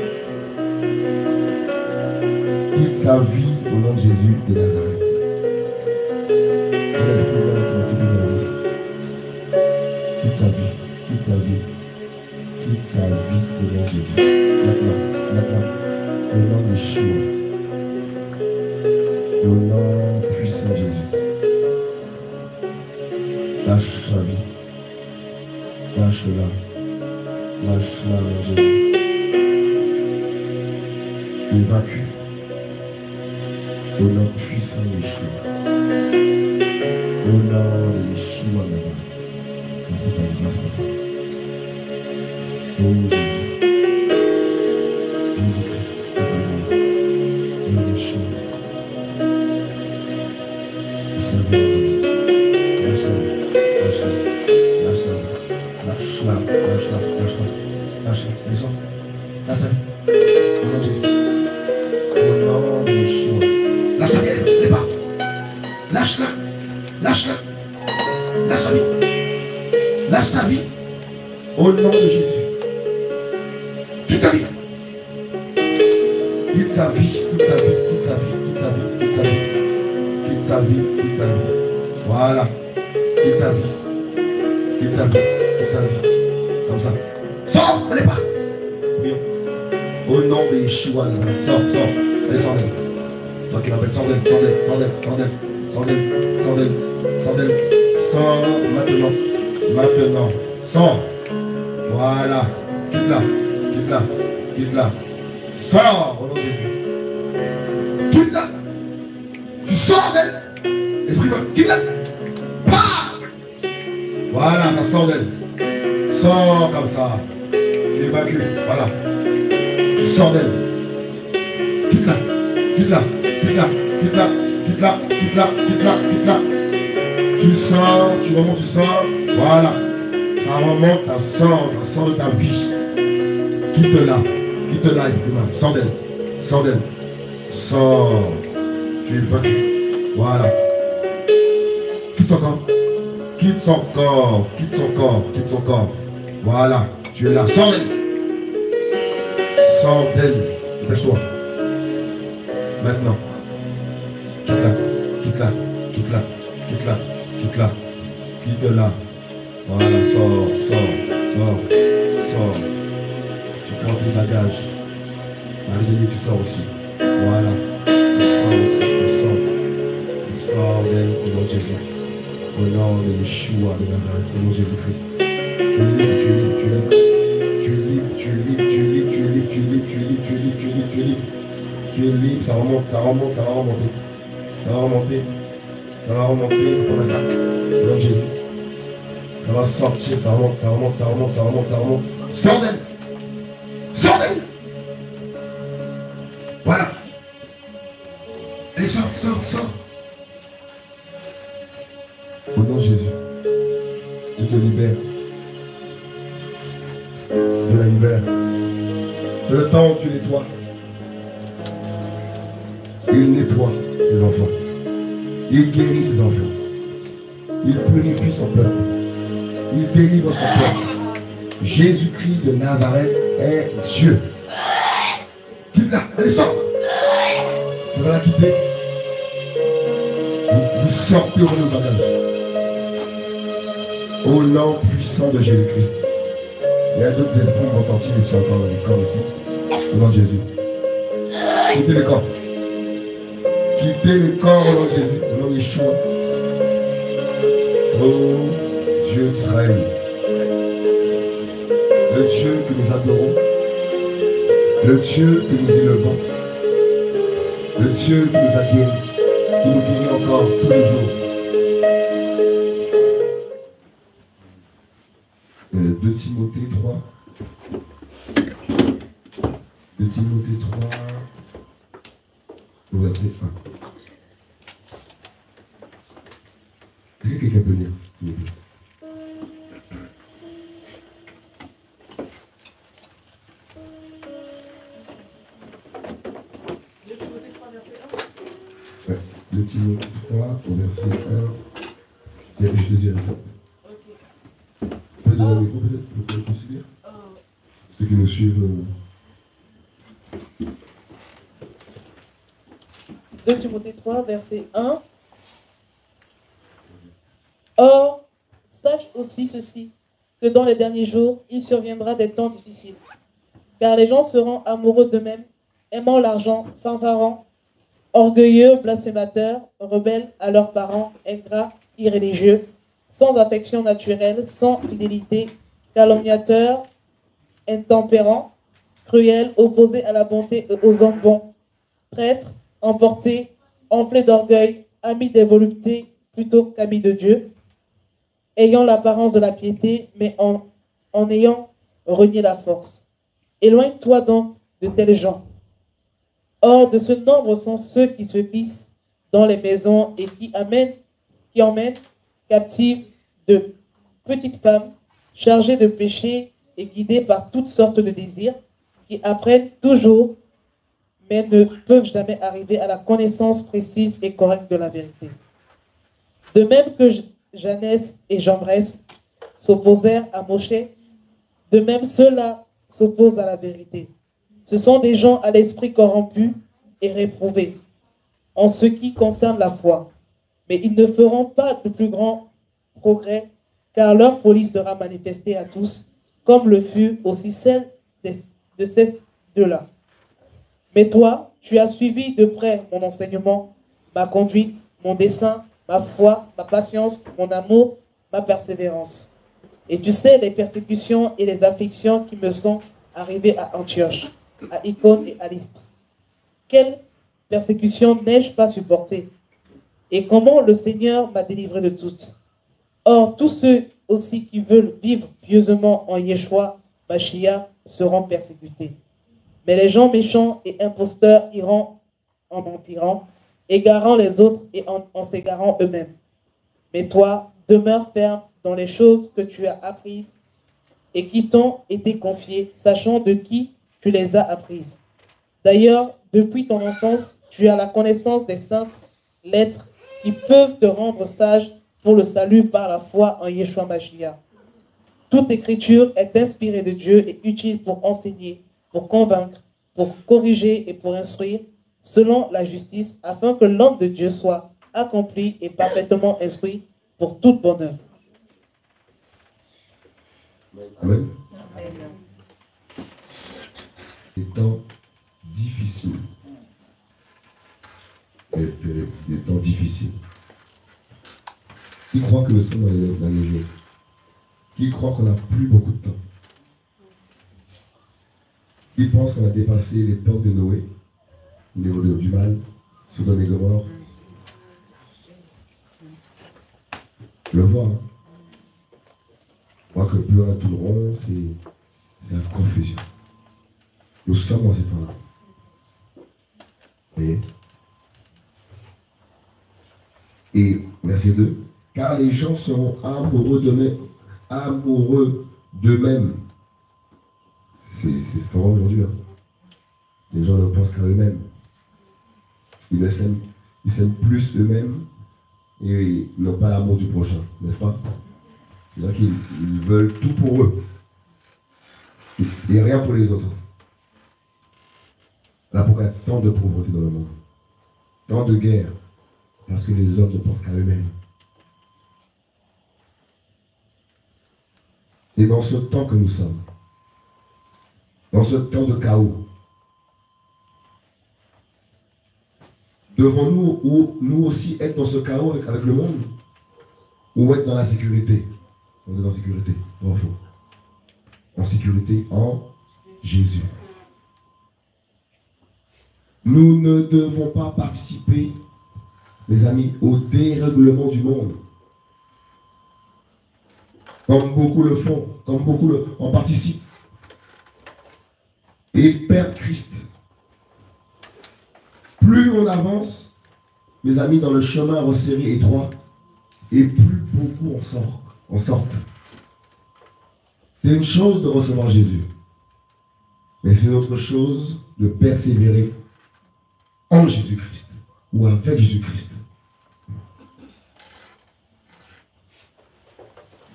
Quitte sa vie au nom de Jésus de Nazareth. L'esprit humain qui va quitter sa vie. Quitte sa vie. Quitte sa vie. Quitte sa vie au nom de Jésus. Maintenant. Au nom de Yeshua. Au nom puissant de Jésus. Lâche la vie. Lâche-la. Lâche-la, mon Jésus. Évacue. Au nom puissant de Yeshua. Au nom de Yeshua Nazareth. Grâce à toi. Oh Jésus. Jésus-Christ. Oh Yeshua. Lâche-la, descends. Lâche-la. Au nom de Jésus. Au nom de Yeshua. Lâche-la, viens, pas. Lâche-la. Lâche-la. Lâche sa vie. Lâche sa vie. Au nom de Jésus. Quitte sa vie. Quitte sa vie. Quitte sa vie. Quitte sa vie. Quitte sa vie. Quitte sa vie. Quitte sa vie. Quitte sa vie. Voilà. Quitte sa vie. Quitte sa vie. Quitte sa vie. Comme ça. Sors, allez pas. Prions. Au nom de Yeshua, sors. Allez, sors d'elle. Toi qui m'appelles, sors d'elle. Sors maintenant. Sors. Voilà. Quitte-la. Sors au nom de Jésus. Quitte-la. Tu sors d'elle. Esprit, quitte-la. Pars. Voilà, ça sort d'elle. Sors comme ça. Tu évacues. Voilà. Tu sors d'elle. Quitte-la. Tu sors, tu remontes, tu sors. Voilà. Ça remonte, ça sort de ta vie. Quitte-la, esprit humain. Sors d'elle. Sors. Tu évacues. Voilà. Quitte son corps. Voilà. Tu es là. Sors d'elle. Dépêche-toi. Maintenant. Quitte-la. Quitte-la. Voilà, sors. Tu prends tes bagages. Marie, tu sors aussi. Voilà. Tu sors d'elle au nom de Jésus. Au nom de Yeshua de Nazareth, au nom de Jésus-Christ. Tu es libre. Ça va remonter pour un sac. Au nom de Jésus. Ça va sortir, ça remonte. Sors d'elle. Voilà. Allez, sors. Au nom de Jésus. Dieu te libère. Dieu la libère. C'est le temps où tu nettoies. Il nettoie les enfants. Il guérit ses enfants. Il purifie son peuple. Il délivre son peuple. Jésus-Christ de Nazareth est Dieu. Quitte-la, allez, sors. Ça va la quitter. Vous sortez au nom bagage. Au nom puissant de Jésus-Christ. Il y a d'autres esprits qui vont sortir ici encore dans les corps ici. Au nom de Jésus. Quittez les corps. Quittez les corps au nom de Jésus. Au nom de Yeshua. Oh Dieu d'Israël. Le Dieu que nous adorons. Le Dieu que nous élevons. Le Dieu qui nous a guéris. Qui nous guérit encore tous les jours. 2 Timothée 3. 2 Timothée 3, au verset 1. Est-ce que quelqu'un peut lire, s'il vous plaît? Ouais, 2 Timothée 3, au verset 1. Je te dirai ça. On peut donner un micro peut-être pour qu'on puisse lire? Ceux qui nous suivent. 2 Timothée 3, verset 1. Or, sache aussi ceci, que dans les derniers jours, il surviendra des temps difficiles. Car les gens seront amoureux d'eux-mêmes, aimant l'argent, fanfarons, orgueilleux, blasphémateurs, rebelles à leurs parents, ingrats, irréligieux, sans affection naturelle, sans fidélité, calomniateurs, intempérants, cruels, opposés à la bonté et aux hommes bons, traîtres, emportés, enflés d'orgueil, amis des voluptés plutôt qu'amis de Dieu, ayant l'apparence de la piété, mais en ayant renié la force. Éloigne-toi donc de tels gens. Or, de ce nombre sont ceux qui se glissent dans les maisons et qui emmènent captives de petites femmes chargées de péché et guidées par toutes sortes de désirs, qui apprennent toujours, mais ne peuvent jamais arriver à la connaissance précise et correcte de la vérité. De même que Janès et Jambres s'opposèrent à Moshe, de même ceux-là s'opposent à la vérité. Ce sont des gens à l'esprit corrompu et réprouvé en ce qui concerne la foi. Mais ils ne feront pas de plus grands progrès, car leur folie sera manifestée à tous, comme le fut aussi celle de ces deux-là. Mais toi, tu as suivi de près mon enseignement, ma conduite, mon dessein, ma foi, ma patience, mon amour, ma persévérance. Et tu sais les persécutions et les afflictions qui me sont arrivées à Antioche, à Icône et à Lystre. Quelle persécution n'ai-je pas supportée? Et comment le Seigneur m'a délivré de toutes? Or, tous ceux aussi qui veulent vivre pieusement en Yeshua, Mashiach, seront persécutés. Mais les gens méchants et imposteurs iront en empirant, égarant les autres et en s'égarant eux-mêmes. Mais toi, demeure ferme dans les choses que tu as apprises et qui t'ont été confiées, sachant de qui tu les as apprises. D'ailleurs, depuis ton enfance, tu as la connaissance des saintes lettres qui peuvent te rendre sage pour le salut par la foi en Yeshua Mashiach. Toute écriture est inspirée de Dieu et utile pour enseigner, pour convaincre, pour corriger et pour instruire, selon la justice, afin que l'homme de Dieu soit accompli et parfaitement instruit pour toute bonne œuvre. Amen. Des temps difficiles. Des temps difficiles. Qui croit que nous sommes dans les jours? Qui croit qu'on n'a plus beaucoup de temps? Qui pense qu'on a dépassé les temps de Noé, au niveau du mal, Sodome et Gomorrhe? Je le vois. Hein? Je crois que plus on a tout le rond, c'est la confusion. Nous sommes dans ces temps-là. Et verset 2. Car les gens seront amoureux d'eux-mêmes. C'est ce qu'on voit aujourd'hui. Hein. Les gens ne pensent qu'à eux-mêmes. Ils s'aiment plus eux-mêmes et ils n'ont pas l'amour du prochain, n'est-ce pas? C'est-à-dire qu'ils veulent tout pour eux et rien pour les autres. Là, pourquoi il y a tant de pauvreté dans le monde? Tant de guerre, parce que les hommes ne pensent qu'à eux-mêmes. C'est dans ce temps que nous sommes. Dans ce temps de chaos. Devons-nous nous aussi être dans ce chaos avec le monde? Ou être dans la sécurité? On est dans la sécurité, pas faux. En sécurité en Jésus. Nous ne devons pas participer, mes amis, au dérèglement du monde. comme beaucoup le font, comme beaucoup en participent, et perdent Christ. Plus on avance, mes amis, dans le chemin resserré étroit, et plus beaucoup en sortent. C'est une chose de recevoir Jésus, mais c'est une autre chose de persévérer en Jésus-Christ ou avec Jésus-Christ.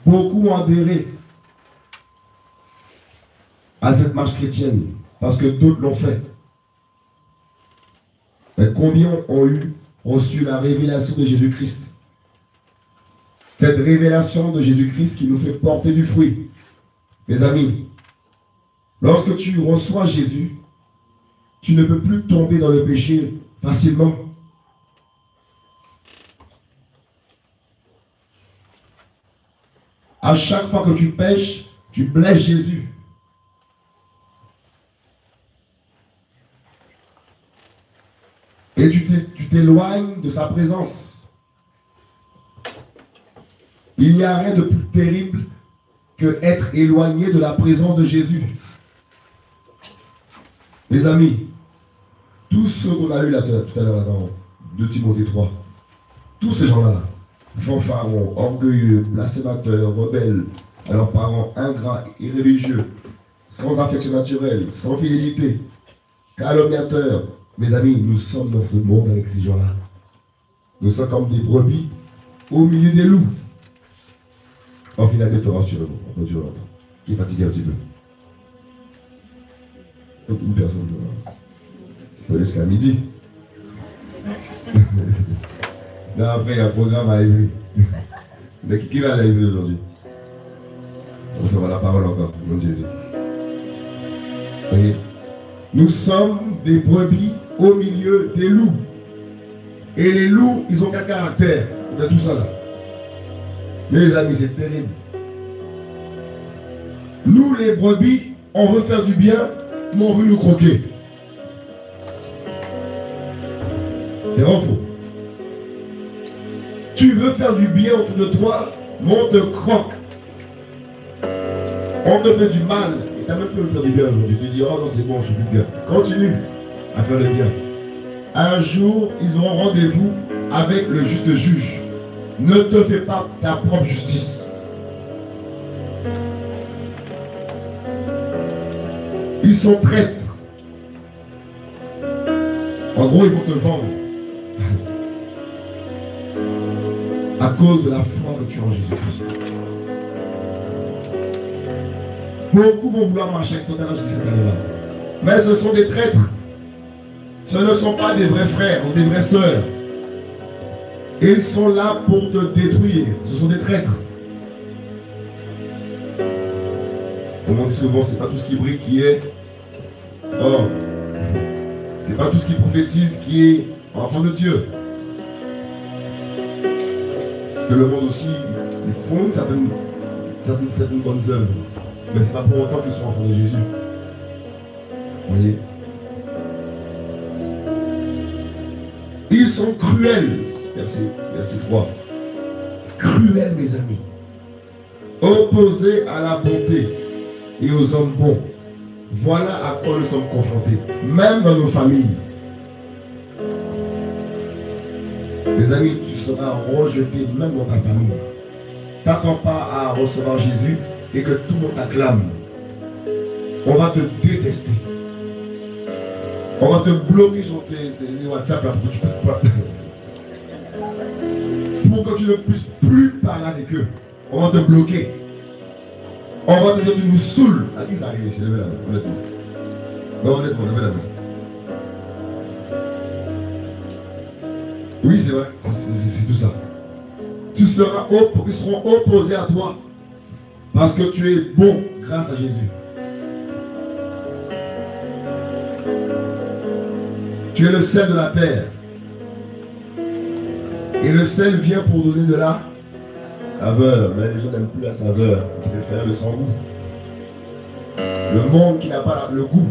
Beaucoup ont adhéré à cette marche chrétienne parce que d'autres l'ont fait. Mais combien ont reçu la révélation de Jésus-Christ? Cette révélation de Jésus-Christ qui nous fait porter du fruit. Mes amis, lorsque tu reçois Jésus, tu ne peux plus tomber dans le péché facilement. À chaque fois que tu pèches, tu blesses Jésus. Et tu t'éloignes de sa présence. Il n'y a rien de plus terrible que être éloigné de la présence de Jésus. Mes amis, tous ceux qu'on a eu là tout à l'heure dans 2 Timothée 3, tous ces gens-là, fanfarons, orgueilleux, blasphémateurs, rebelles, à leurs parents, ingrats, irréligieux, sans affection naturelle, sans fidélité, calomniateurs. Mes amis, nous sommes dans ce monde avec ces gens-là. Nous sommes comme des brebis au milieu des loups. On finit bientôt, rassurez-vous, on peut durer longtemps. Qui est fatigué un petit peu. Une personne jusqu'à midi. Là, après, il y a un programme à élever. Mais qui va l'élever aujourd'hui? On se voit la parole encore, nom de Jésus. Voyez, nous sommes des brebis au milieu des loups. Et les loups, ils ont quel caractère de tout ça là? Mes amis, c'est terrible. Nous, les brebis, on veut faire du bien, mais on veut nous croquer. C'est vrai ou faux? Tu veux faire du bien autour de toi, mais on te croque. On te fait du mal. Et tu n'as même plus le faire du bien aujourd'hui. Tu te dis, oh non, c'est bon, je suis plus bien. Continue à faire le bien. Un jour, ils auront rendez-vous avec le juste juge. Ne te fais pas ta propre justice. Ils sont traîtres. En gros, ils vont te vendre. À cause de la foi que tu as en Jésus-Christ. Beaucoup vont vouloir marcher avec toi, je dis cette année-là. Mais ce sont des traîtres. Ce ne sont pas des vrais frères ou des vraies sœurs. Ils sont là pour te détruire. Ce sont des traîtres. On dit souvent, c'est pas tout ce qui brille qui est. Oh, c'est pas tout ce qui prophétise qui est enfant de Dieu. Que le monde aussi, ils font certaines bonnes œuvres. Mais c'est pas pour autant qu'ils sont enfants de Jésus. Vous voyez? Ils sont cruels. Verset 3. Cruels, mes amis. Opposés à la bonté et aux hommes bons. Voilà à quoi nous sommes confrontés. Même dans nos familles. Mes amis, tu seras rejeté même dans ta famille. T'attends pas à recevoir Jésus et que tout le monde t'acclame. On va te détester. On va te bloquer sur tes WhatsApp là, pour que tu ne puisses plus parler avec eux. On va te bloquer. On va te dire tu nous saoules. À qui ça arrive ici? Levez la main, honnêtement. Non, honnêtement, levez la main. Oui, c'est vrai, c'est tout ça. Ils seront opposés à toi. Parce que tu es bon grâce à Jésus. Tu es le sel de la terre. Et le sel vient pour donner de la saveur. Mais les gens n'aiment plus la saveur. Ils préfèrent le sans goût. Le monde qui n'a pas le goût.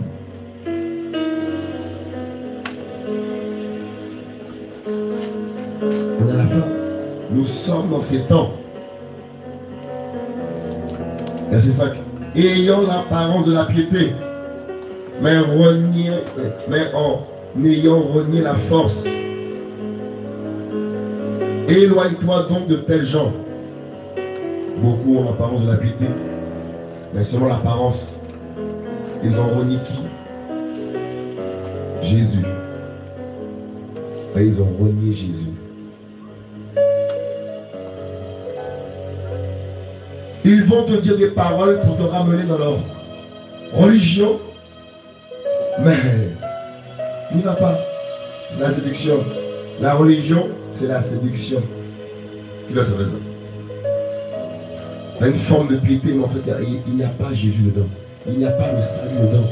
On est à la fin. Nous sommes dans ces temps. Verset 5. Ayant l'apparence de la piété, mais en ayant renié la force. Éloigne-toi donc de tels gens. Beaucoup ont l'apparence de la piété, mais selon l'apparence, ils ont renié qui? Jésus. Et ils ont renié Jésus. Ils vont te dire des paroles pour te ramener dans leur religion, mais n'y va pas. La séduction. La religion, c'est la séduction. Qui doit savoir ça? Il y a une forme de piété, mais en fait, il n'y a pas Jésus dedans. Il n'y a pas le salut dedans.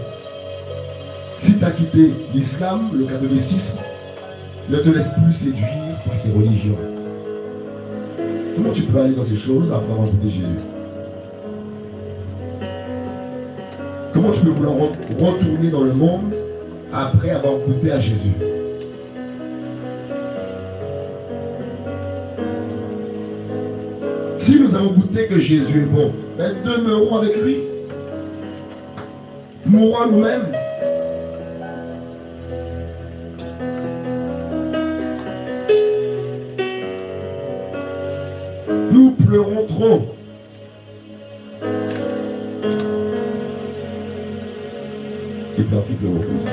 Si tu as quitté l'islam, le catholicisme, ne te laisse plus séduire par ces religions. Comment tu peux aller dans ces choses après avoir goûté Jésus? Comment tu peux vouloir retourner dans le monde après avoir goûté à Jésus? Si nous avons goûté que Jésus est bon, ben demeurons avec lui. Mourons à nous-mêmes. Nous pleurons trop. Qui pleure beaucoup ici?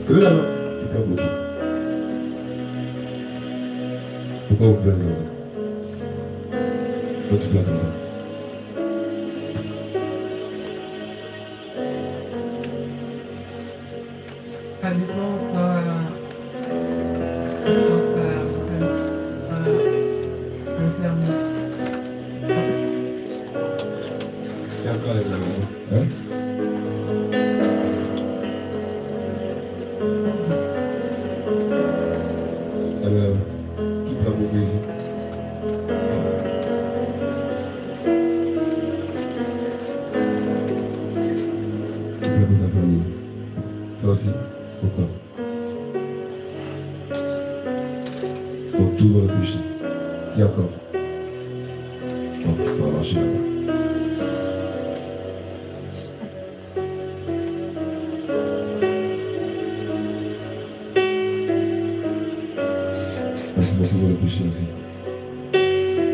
Levez la main. Qui pleure beaucoup. Pourquoi vous pleurez comme ça? Pourquoi tu pleures comme ça? Ça dépend, ça concerne. Et encore avec la main. Hein? Alors, qui pleure beaucoup ici? Qui pleure pour sa famille? Toi aussi? Pourquoi? Pour tout dans le péché. Qui encore? Bon, on va marcher là-bas. Parce qu'ils ont toujours le péché aussi.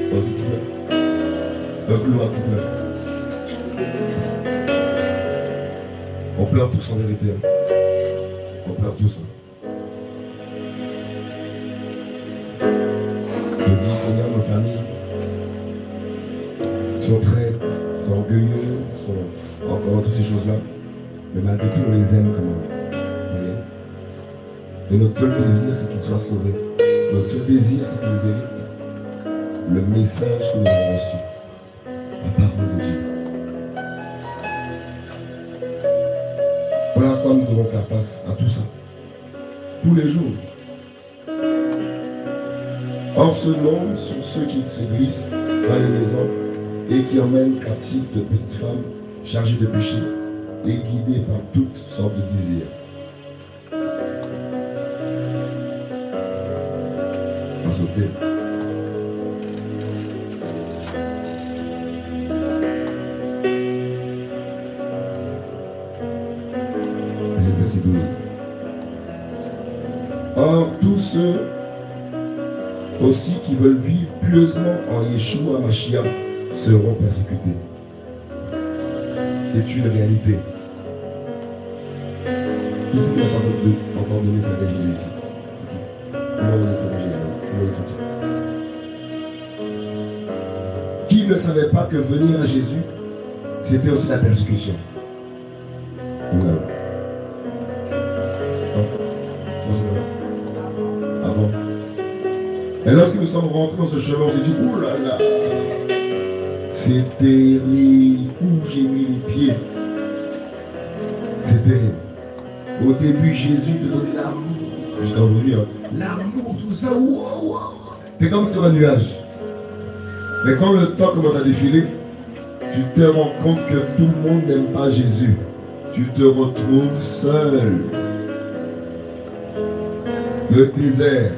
Toi aussi tu pleures? Un couloir qui pleure. On pleure tous en vérité. Hein. On pleure tous. Hein. Je dis, Seigneur, nos familles sont traites, sont orgueilleux, sont encore toutes ces choses-là. Mais malgré tout, on les aime quand même. Vous voyez? Et notre seul désir, c'est qu'ils soient sauvés. Notre seul désir, c'est qu'ils héritent le message que nous avons reçu. La parole de Dieu. Voilà comment nous devons faire face à tout ça. Tous les jours. Or, ce monde sont ceux qui se glissent dans les maisons et qui emmènent captives de petites femmes chargées de péché et guidées par toutes sortes de désirs. On va sauter. Verset 12. Or, tous ceux aussi qui veulent vivre pieusement en Yeshua Mashiach seront persécutés. C'est une réalité. Ici, on n'a pas encore donné sa vie à Jésus ici. On va donner sa vie à Jésus. On va le critiquer. Qui ne savait pas que venir à Jésus, c'était aussi la persécution? Non. Ah bon? Et lorsque nous sommes rentrés dans ce chemin, on s'est dit, ouh là là, c'est terrible, où j'ai mis les pieds. C'est terrible. Au début, Jésus te donnait l'amour. Jusqu'à aujourd'hui, hein. L'amour, tout ça, wow. T'es comme sur un nuage. Mais quand le temps commence à défiler, tu te rends compte que tout le monde n'aime pas Jésus. Tu te retrouves seul. Le désert.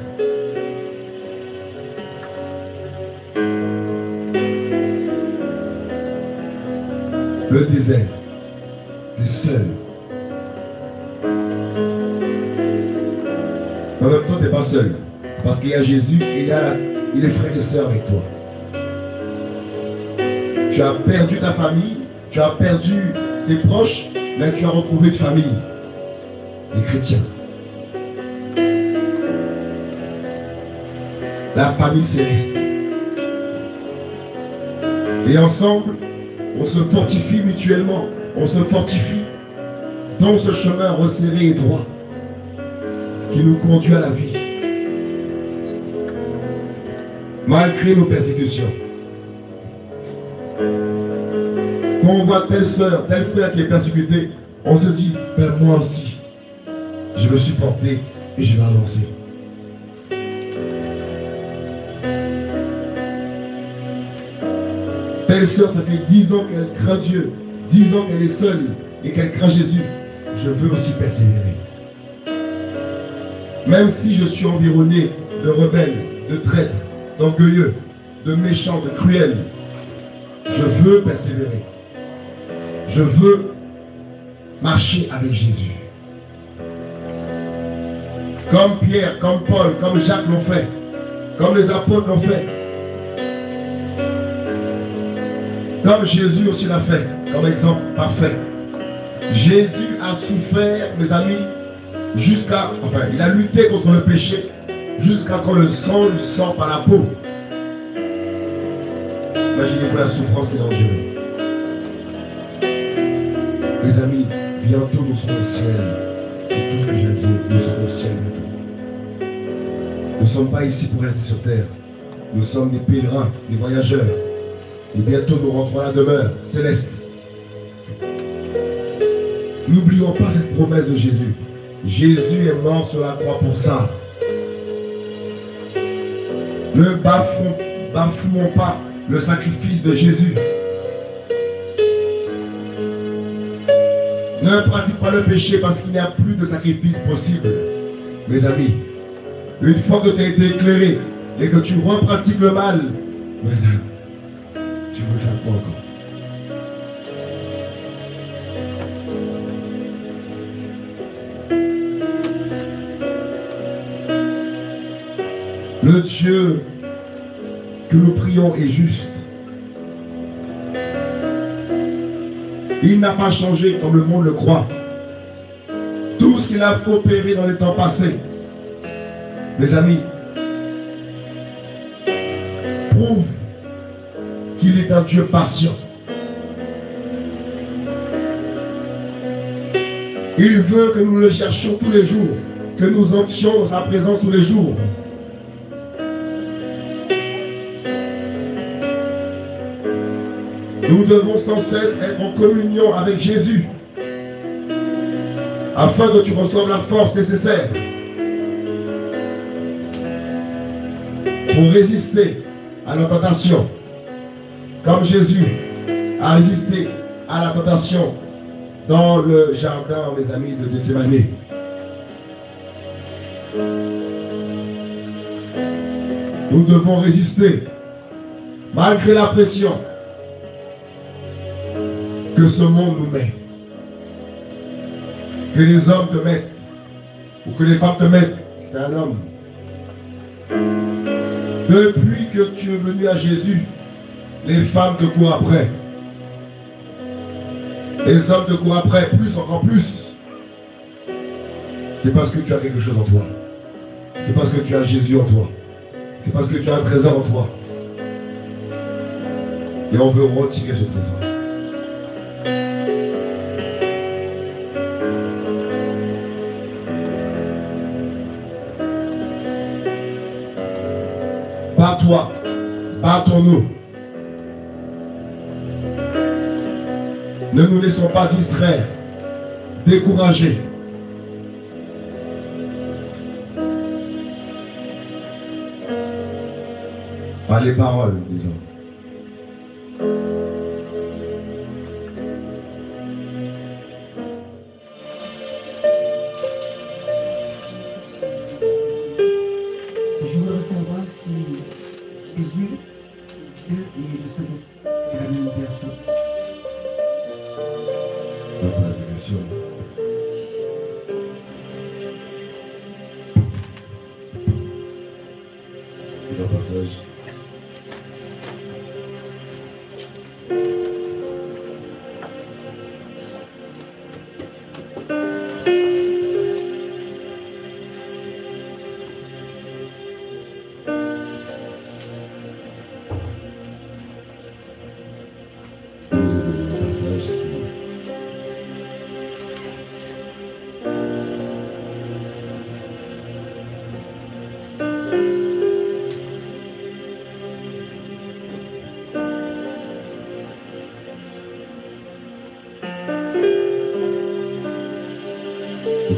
le désert. Tu es seul. En même temps, tu n'es pas seul. Parce qu'il y a Jésus et il y a les frères et sœurs avec toi. Tu as perdu ta famille, tu as perdu tes proches, mais tu as retrouvé une famille. Les chrétiens. La famille céleste. Et ensemble, on se fortifie mutuellement. On se fortifie dans ce chemin resserré et droit qui nous conduit à la vie. Malgré nos persécutions. Quand on voit telle soeur, tel frère qui est persécuté, on se dit, ben moi aussi, je me suis porté et je vais avancer. Telle soeur, ça fait 10 ans qu'elle craint Dieu, 10 ans qu'elle est seule et qu'elle craint Jésus. Je veux aussi persévérer. Même si je suis environné de rebelles, de traîtres, d'orgueilleux, de méchants, de cruels, je veux persévérer. Je veux marcher avec Jésus. Comme Pierre, comme Paul, comme Jacques l'ont fait, comme les apôtres l'ont fait, comme Jésus aussi l'a fait, comme exemple parfait. Jésus a souffert, mes amis, il a lutté contre le péché jusqu'à quand le sang lui sort par la peau. Imaginez-vous la souffrance qu'il a endurée. Mes amis, bientôt nous serons au ciel. C'est tout ce que j'ai à dire. Nous serons au ciel bientôt. Nous ne sommes pas ici pour rester sur terre. Nous sommes des pèlerins, des voyageurs. Et bientôt nous rentrons à la demeure céleste. N'oublions pas cette promesse de Jésus. Jésus est mort sur la croix pour ça. Ne bafouons pas le sacrifice de Jésus. Ne pratique pas le péché parce qu'il n'y a plus de sacrifice possible. Mes amis, une fois que tu as été éclairé et que tu repratiques le mal, tu veux faire quoi encore? Le Dieu que nous prions est juste. Il n'a pas changé comme le monde le croit. Tout ce qu'il a opéré dans les temps passés, mes amis, prouve qu'il est un Dieu patient. Il veut que nous le cherchions tous les jours, que nous entrions dans sa présence tous les jours. Nous devons sans cesse être en communion avec Jésus afin que tu reçoives la force nécessaire pour résister à la tentation, comme Jésus a résisté à la tentation dans le jardin, mes amis, de Gethsémani. Nous devons résister malgré la pression que ce monde nous met, que les hommes te mettent, ou que les femmes te mettent, c'est un homme. Depuis que tu es venu à Jésus, les femmes te courent après. Les hommes te courent après, plus, encore plus. C'est parce que tu as quelque chose en toi. C'est parce que tu as Jésus en toi. C'est parce que tu as un trésor en toi. Et on veut retirer ce trésor. Bats-toi, battons-nous. Ne nous laissons pas distraire, décourager. Par les paroles des hommes. Je voudrais savoir si Jésus, Dieu et le Saint-Esprit, c'est la même personne.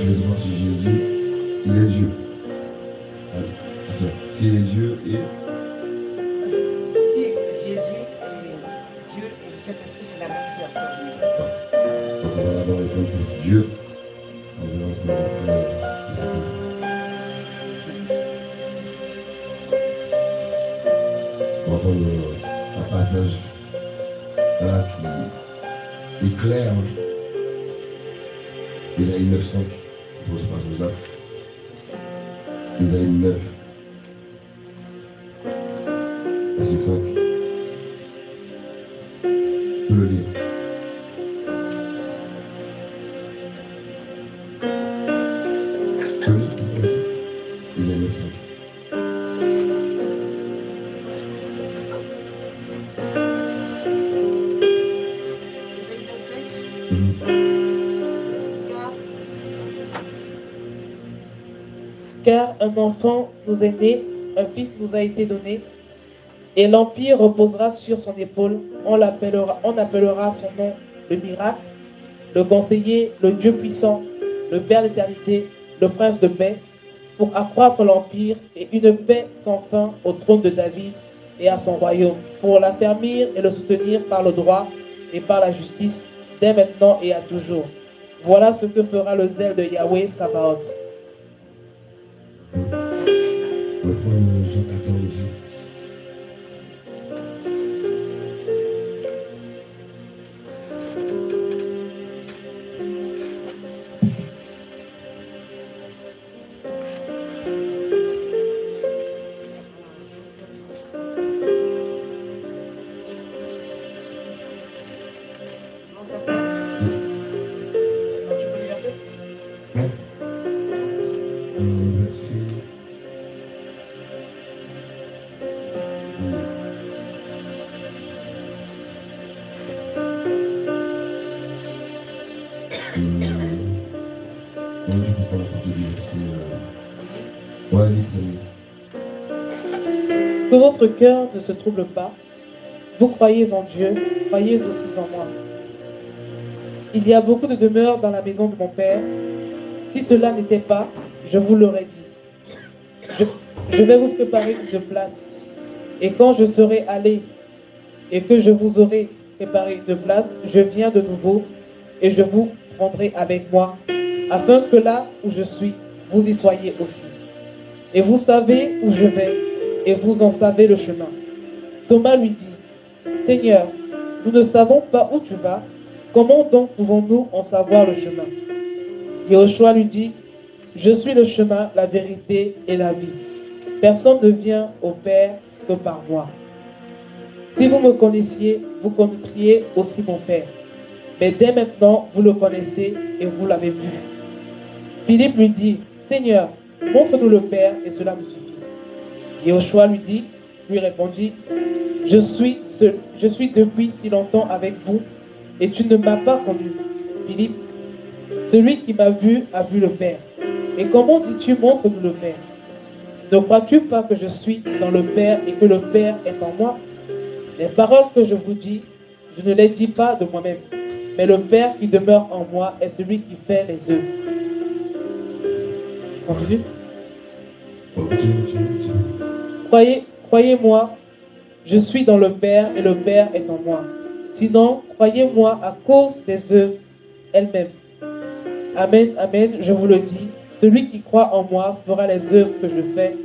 je veux savoir si Jésus, il est Dieu. S'il est Dieu et... Si Jésus et Dieu et le Saint-Esprit, c'est la même personne. Donc on va d'abord répondre que c'est Dieu. On va répondre on va prendre un passage là qui est clair. Isaïe 9:5 pour ce passage-là. Isaïe 9, verset 5. Je peux le lire. Je peux le lire, Isaïe 9:5. Car un enfant nous est né, un fils nous a été donné, et l'empire reposera sur son épaule. On appellera son nom le miracle, le conseiller, le Dieu puissant, le Père d'éternité, le prince de paix, pour accroître l'empire et une paix sans fin au trône de David et à son royaume, pour l'affermir et le soutenir par le droit et par la justice, dès maintenant et à toujours. Voilà ce que fera le zèle de Yahweh Sabaoth. On va prendre Jean 14 ici. Que votre cœur ne se trouble pas. Vous croyez en Dieu, croyez aussi en moi. Il y a beaucoup de demeures dans la maison de mon Père. Si cela n'était pas, je vous l'aurais dit. Je vais vous préparer une place. Et quand je serai allé et que je vous aurai préparé une place, je viens de nouveau et je vous prendrai avec moi, afin que là où je suis, vous y soyez aussi. Et vous savez où je vais, et vous en savez le chemin. Thomas lui dit, Seigneur, nous ne savons pas où tu vas, comment donc pouvons-nous en savoir le chemin? Yahushua lui dit, je suis le chemin, la vérité et la vie. Personne ne vient au Père que par moi. Si vous me connaissiez, vous connaîtriez aussi mon Père. Mais dès maintenant, vous le connaissez et vous l'avez vu. Philippe lui dit, Seigneur, montre-nous le Père et cela nous suffit. Yahushua lui répondit, je suis depuis si longtemps avec vous et tu ne m'as pas connu, Philippe. Celui qui m'a vu a vu le Père. Et comment dis-tu, montre-nous le Père? Ne crois-tu pas que je suis dans le Père et que le Père est en moi? Les paroles que je vous dis, je ne les dis pas de moi-même, mais le Père qui demeure en moi est celui qui fait les œuvres. Continue. Croyez-moi, je suis dans le Père et le Père est en moi. Sinon, croyez-moi à cause des œuvres elles-mêmes. Amen, amen, je vous le dis, celui qui croit en moi fera les œuvres que je fais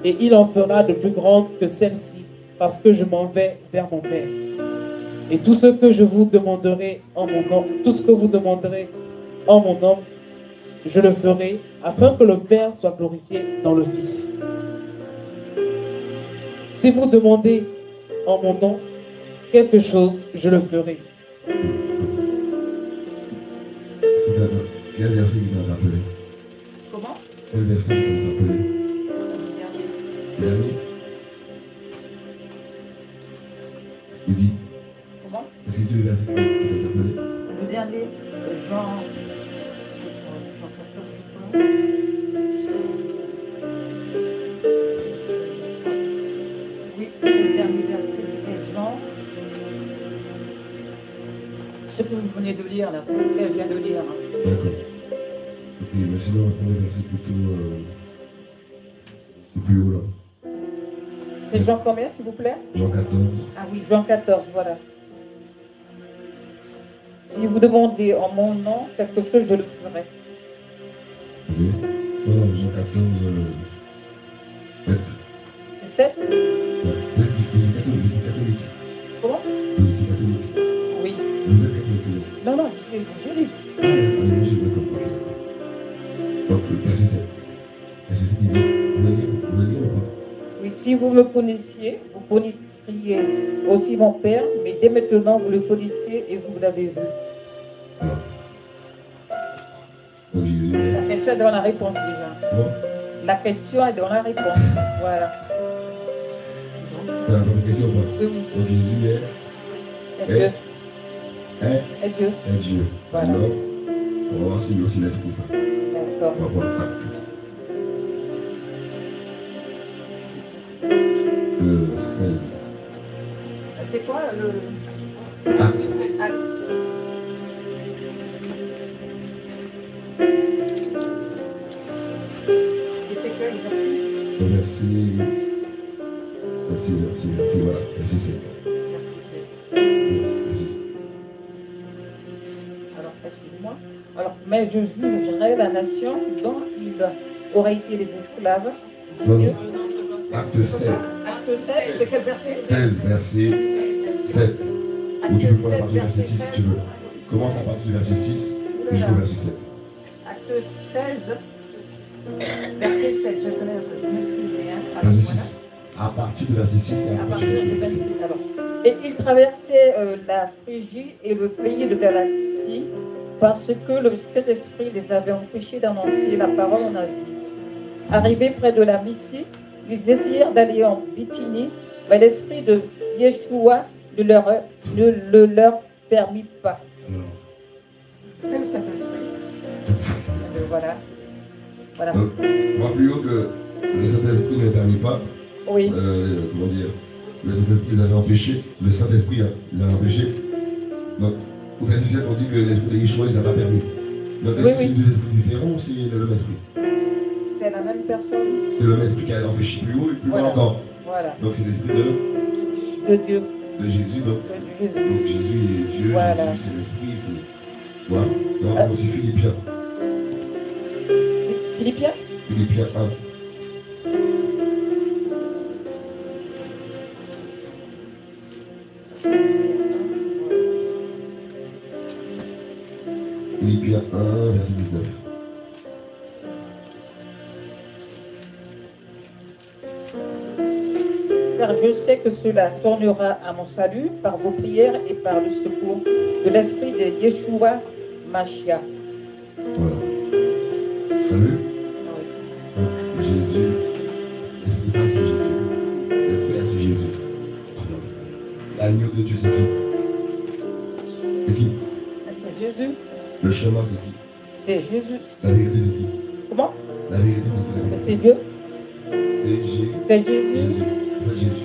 et il en fera de plus grandes que celles-ci parce que je m'en vais vers mon Père. Et tout ce que je vous demanderai en mon nom, tout ce que vous demanderez en mon nom, je le ferai afin que le Père soit glorifié dans le Fils. Si vous demandez en mon nom quelque chose, je le ferai. Quel verset il t'a rappelé? Comment? Quel verset il t'a rappelé? Le dernier. Il dit. Comment? Est-ce que tu le verset qui t'a rappelé? Le dernier, Jean 14, oui, c'est le dernier verset, c'était Jean. Ce que vous venez de lire, là, c'est ce qu'elle vient de lire. D'accord. Ok. mais sinon, on va prendre le verset plutôt. C'est plus haut là. C'est Jean combien, s'il vous plaît? Jean 14. Ah oui, Jean 14, voilà. Si vous demandez en mon nom quelque chose, je le ferai. Oui. Non, Jean 14, 7. C'est 7? Ouais. Vous êtes catholique. Comment? Vous êtes catholique. Oui. Vous êtes catholique. Non, je suis évangéliste. Allez, moi j'ai d'accord. Donc, verset 7. Verset 7, il dit, vous voulez lire ou pas? Oui, si vous me connaissiez, vous connaîtriez aussi mon Père, mais dès maintenant vous le connaissez et vous l'avez vu. Alors. Donc Jésus. La question est dans la réponse déjà. Bon. La question est dans la réponse. Voilà. C'est la bonne question ou pas? Oui. Donc Jésus Et Dieu. est Et Dieu. Dieu. Voilà. Alors, on va voir s'il y a aussi l'esprit ça. D'accord. On va voir l'acte. 16. C'est quoi le... Acte. Acte. Et c'est quoi l'exercice? Voilà, verset 7. Verset 7. Alors, excuse-moi. Alors, mais je jugerai la nation dont il aurait été les esclaves. Dit Non, Dieu. non. Acte 7. Acte 7, c'est quel verset? 16, verset 7. Ou tu peux prendre à partir du verset 6 si tu veux. Commence à partir du verset 6 jusqu'au verset 7. Acte 16, verset 7. Je connais un peu, je m'excuse. Hein. Verset 6. À partir du verset 6 et À après partir tu du vas verset jusqu'au 6, alors. Et il traversait la Phrygie et le pays de Galatie parce que le Saint-Esprit les avait empêchés d'annoncer la parole en Asie. Arrivés près de la Mysie, ils essayèrent d'aller en Bithynie, mais l'esprit de Yeshua ne leur permit pas. C'est le Saint-Esprit. Voilà. Voilà. Donc, on voit plus haut que le Saint-Esprit ne permet pas. Oui. Comment dire? Le Saint-Esprit les avait empêchés. Le Saint-Esprit les avait empêchés. Donc, au verset 7, on dit que l'esprit de Yeshua les a pas permis. Donc, est-ce que c'est deux esprits différents ou c'est le même esprit? C'est la même personne. C'est le même esprit qui a empêché plus haut et plus bas encore. Voilà. Donc, c'est l'esprit de Dieu. De Jésus. Donc, de Jésus. Donc Jésus est Dieu. Voilà. Jésus c'est l'esprit. C'est... Voilà. Donc, on aussi Philippiens. Philippiens? Philippiens 1. Philippiens 1, verset 19. Car je sais que cela tournera à mon salut par vos prières et par le secours de l'esprit de Yeshua Mashiach. Voilà. T'as vu? Donc, Jésus, l'Esprit Saint, c'est Jésus. Le Père, c'est Jésus. L'agneau de Dieu, c'est qui? C'est qui? C'est Jésus. Le chemin, c'est qui? C'est Jésus. La vérité, c'est qui? Comment? La vérité, c'est qui? C'est Dieu. C'est Jésus. Jésus.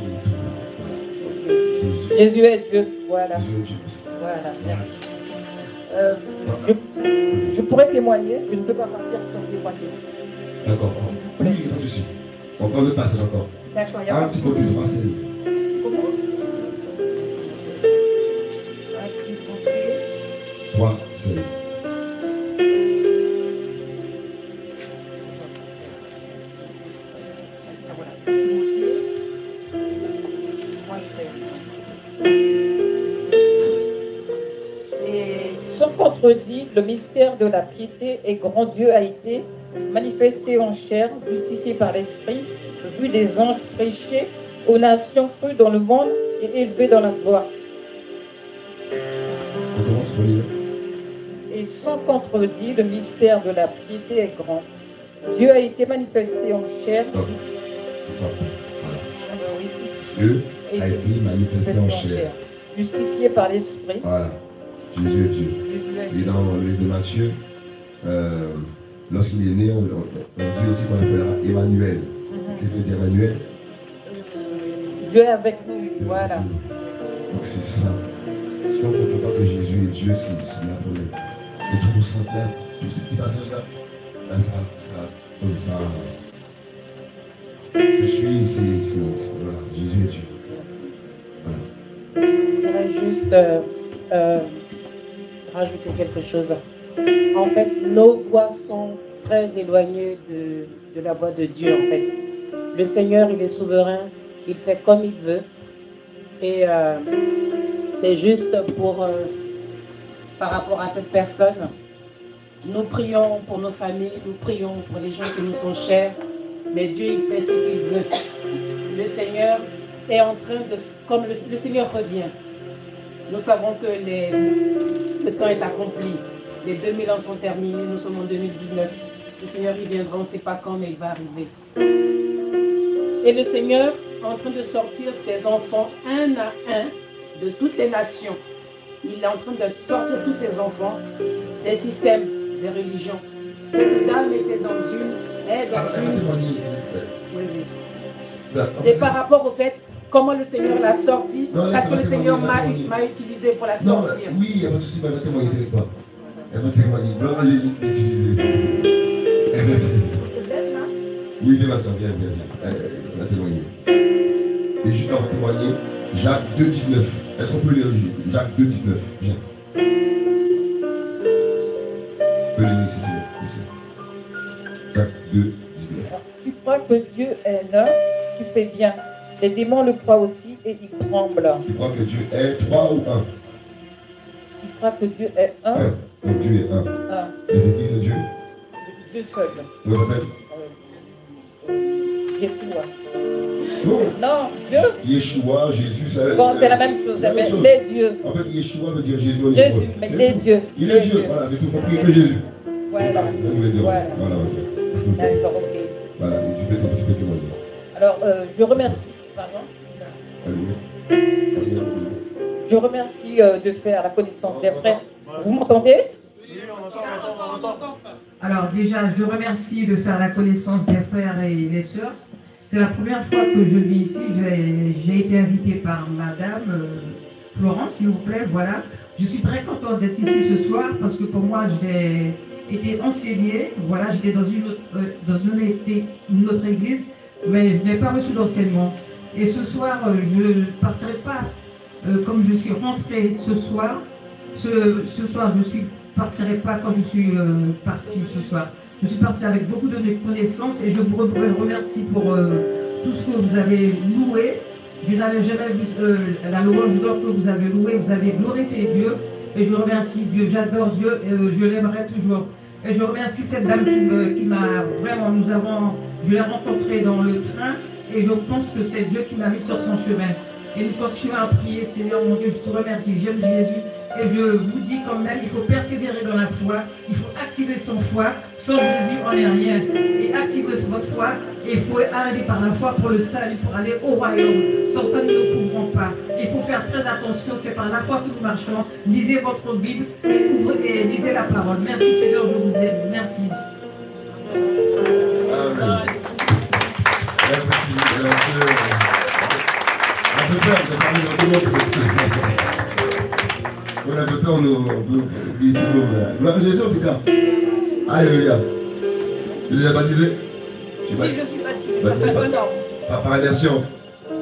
Jésus est tout. Voilà. Jésus. Jésus est Dieu. Voilà. Jésus est Dieu. Voilà. Je pourrais témoigner, je ne peux pas partir sans témoigner. D'accord. Oui, pas de souci. Encore le passage encore. D'accord, il y a Un petit peu plus, 3,16. Comment? 3,16. Et sans contredit, le mystère de la piété et grand Dieu a été manifesté en chair, justifié par l'Esprit, vu des anges, prêché aux nations crues dans le monde et élevé dans la gloire. On commence pour lire. Et sans contredit, le mystère de la piété est grand. Dieu a été manifesté en chair. Voilà. Dieu a été manifesté en chair. Justifié par l'Esprit. Voilà. Jésus est Dieu. Et dans le livre de Matthieu, lorsqu'il est né, on dit aussi qu'on appellera Emmanuel. Qu'est-ce que dit Emmanuel? Dieu est avec nous, voilà. Donc c'est ça. Si on ne comprend pas que Jésus est Dieu, c'est un problème. Et tout ça là, tout ce petit passage là, Je suis, voilà, Jésus est Dieu. Voilà. Je voudrais juste rajouter quelque chose. En fait, nos voix sont très éloignées de la voix de Dieu, en fait. Le Seigneur, il est souverain, il fait comme il veut. Et c'est juste par rapport à cette personne, nous prions pour nos familles, nous prions pour les gens qui nous sont chers, mais Dieu, il fait ce qu'il veut. Le Seigneur est en train de... Comme le Seigneur revient, nous savons que le temps est accompli. Les 2000 ans sont terminés, nous sommes en 2019. Le Seigneur, il viendra, on ne sait pas quand, mais il va arriver. Et le Seigneur est en train de sortir ses enfants un à un de toutes les nations. Il est en train de sortir tous ses enfants des systèmes, des religions. Cette dame était dans une... Oui. C'est par rapport au fait comment le Seigneur l'a sorti, parce que le Seigneur m'a utilisé pour la sortir. Oui, il n'y a pas de souci, mais elle va témoigner, t'inquiète pas. Elle va témoigner. Gloire à Jésus qui est utilisé. Oui, viens ma soeur, viens. Elle va témoigner. Et juste avant de témoigner, Jacques 2,19. Est-ce qu'on peut lire Jacques 2,19? Viens. Tu peux le lire si tu veux. Ici. Jacques 2,19. Tu crois que Dieu est là, tu fais bien. Les démons le croient aussi et ils tremblent. Tu crois que Dieu est 3 ou 1? Tu crois que Dieu est un? Donc Dieu est 1. Les églises de Dieu? Dieu seul. Comment ça s'appelle? Yeshua. Non. Non, Dieu. Yeshua, Jésus, ça. Bon, c'est la même chose. Mais les dieux. En fait, Yeshua veut dire Jésus. Jésus, mais les dieux. Il est Dieu. Voilà, c'est tout. Il faut prier que Jésus. Voilà. Ça voulait dire. Voilà. Voilà, D'accord, ok. Voilà, tu peux témoigner. Alors, je remercie. Pardon. Je remercie de faire la connaissance des frères. Vous m'entendez? Alors déjà, je remercie de faire la connaissance des frères et des sœurs. C'est la première fois que je vis ici. J'ai été invitée par Madame Florence, s'il vous plaît. Voilà. Je suis très contente d'être ici ce soir parce que pour moi, j'ai été enseignée. Voilà, j'étais dans une autre église, mais je n'ai pas reçu d'enseignement. Et ce soir, je ne partirai pas comme je suis rentrée ce soir. Ce soir, je ne partirai pas quand je suis partie ce soir. Je suis partie avec beaucoup de connaissances et je vous remercie pour tout ce que vous avez loué. Je n'avais jamais vu la louange d'or que vous avez loué. Vous avez glorifié Dieu et je remercie Dieu. J'adore Dieu et je l'aimerai toujours. Et je remercie cette dame qui m'a vraiment, je l'ai rencontrée dans le train et je pense que c'est Dieu qui m'a mis sur son chemin. Et nous continuons à prier, Seigneur mon Dieu, je te remercie, j'aime Jésus. Et je vous dis quand même, il faut persévérer dans la foi, il faut activer son foi. Sans Jésus, on n'est rien. Et activer votre foi, et il faut arriver par la foi pour le salut, pour aller au royaume. Sans ça, nous ne pouvons pas. Il faut faire très attention, c'est par la foi que nous marchons. Lisez votre Bible et lisez la parole. Merci Seigneur, je vous aime. Merci. Amen. Un peu peur de parler dans le monde. On a un peu peur, on peut oublier ce mot. Gloire à Jésus en tout cas. Alléluia. Tu es déjà baptisé? Si, je suis baptisé. Ça fait 1 an. Par immersion?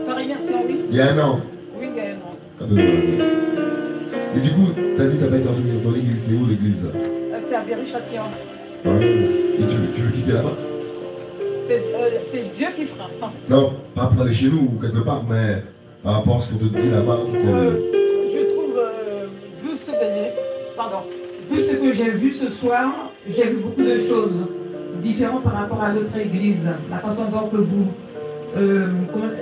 Par immersion, oui. Il y a 1 an? Oui, il y a 1 an. Et du coup, tu as dit que tu n'as pas été enseigné dans l'église. C'est où l'église? C'est à Viry-Châtillon. Et tu veux quitter là-bas? C'est Dieu qui fera ça. Non, pas pour aller chez nous ou quelque part, mais par rapport à ce qu'on te dit là-bas. Je trouve, vu ce que j'ai vu ce soir, j'ai vu beaucoup de choses différentes par rapport à notre église. La façon dont que vous,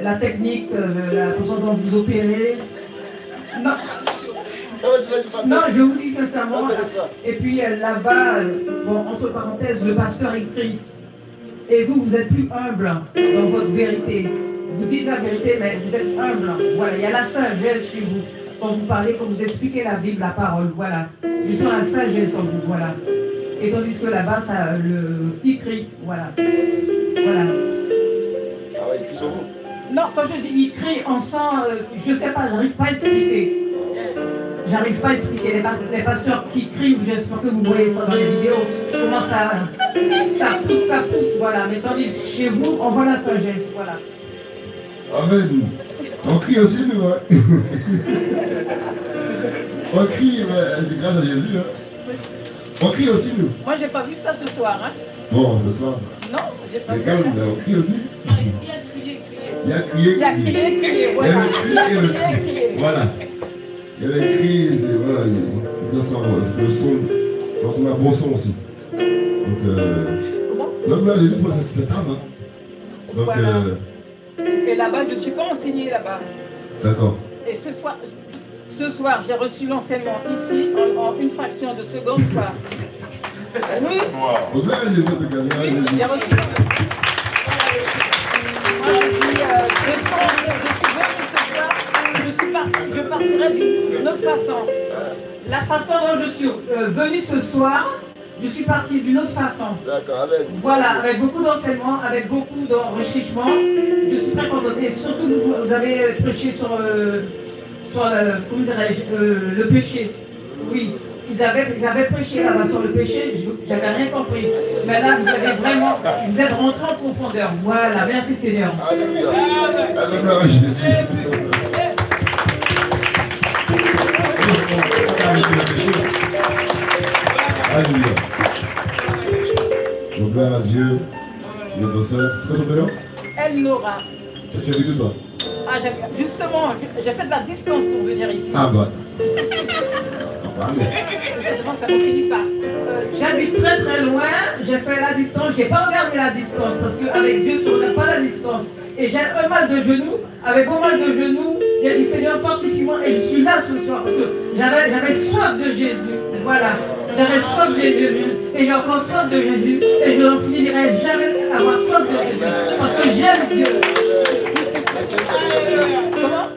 la technique, la façon dont vous opérez. Non, je vous dis sincèrement. Et puis là-bas, bon, entre parenthèses, le pasteur écrit. Et vous, vous êtes plus humble dans votre vérité. Vous dites la vérité, mais vous êtes humble. Voilà, il y a la sagesse chez vous. Quand vous parlez, quand vous expliquez la Bible, la parole, voilà. Je sens la sagesse en vous, voilà. Et tandis que là-bas, ça, il crie, voilà. Voilà. Ah ouais, il crie sur vous? Non, quand je dis il crie, on sent, je sais pas, j'arrive pas à expliquer. j'arrive pas à expliquer. Les pasteurs qui crient, j'espère que vous voyez ça dans les vidéos, comment ça pousse, voilà. Mais tandis chez vous, on voit la sagesse, voilà. Amen. On crie aussi, nous. Hein. On crie, mais c'est grâce à Jésus. Hein. On crie aussi, nous. Moi, j'ai pas vu ça ce soir. Hein. Bon, ce soir. Non, j'ai pas vu calme, ça. on crie aussi. Il y a crié, Il y a crié, voilà. Il y avait crié et le cri. Voilà. Il y avait le cri, et voilà, le son. Donc on a bon son aussi. Donc là, Jésus pour cette âme. Hein. Donc, voilà. Et là-bas, je ne suis pas enseignée là-bas. D'accord. Et ce soir, j'ai reçu l'enseignement ici en une fraction de seconde. Quoi. Oui. Au delà Jésus de Galilée. Oui, j'ai reçu l'enseignement. Moi, je suis venue ce soir, je partirai d'une autre façon. La façon dont je suis venue ce soir, je suis partie d'une autre façon. D'accord, amen. Voilà, avec beaucoup d'enseignements, avec beaucoup d'enrichissement. Je suis très contente. Et surtout, vous avez prêché sur comment dirais-je, le péché. Oui, ils avaient prêché là-bas sur le péché, j'avais rien compris. Mais là, vous êtes rentré en profondeur. Voilà, merci Seigneur. Alléluia. Alléluia, Jésus. Alléluia. Donc, gloire à Dieu, notre soeur. C'est quoi ton prénom? Elnora. Tu as vécu toi? Ah, justement, j'ai fait de la distance pour venir ici. Ah bah. Justement, ça ne finit pas. J'habite très très loin, j'ai fait la distance, j'ai pas regardé la distance parce qu'avec Dieu, tu ne regardes pas la distance. Et j'ai un mal de genoux, avec bon mal de genoux, j'ai dit Seigneur, fortifie-moi et je suis là ce soir parce que j'avais soif de Jésus. Voilà, j'avais soif de Jésus et j'ai encore soif de Jésus et je n'en finirai jamais d'avoir soif de Jésus parce que j'aime Dieu. Comment?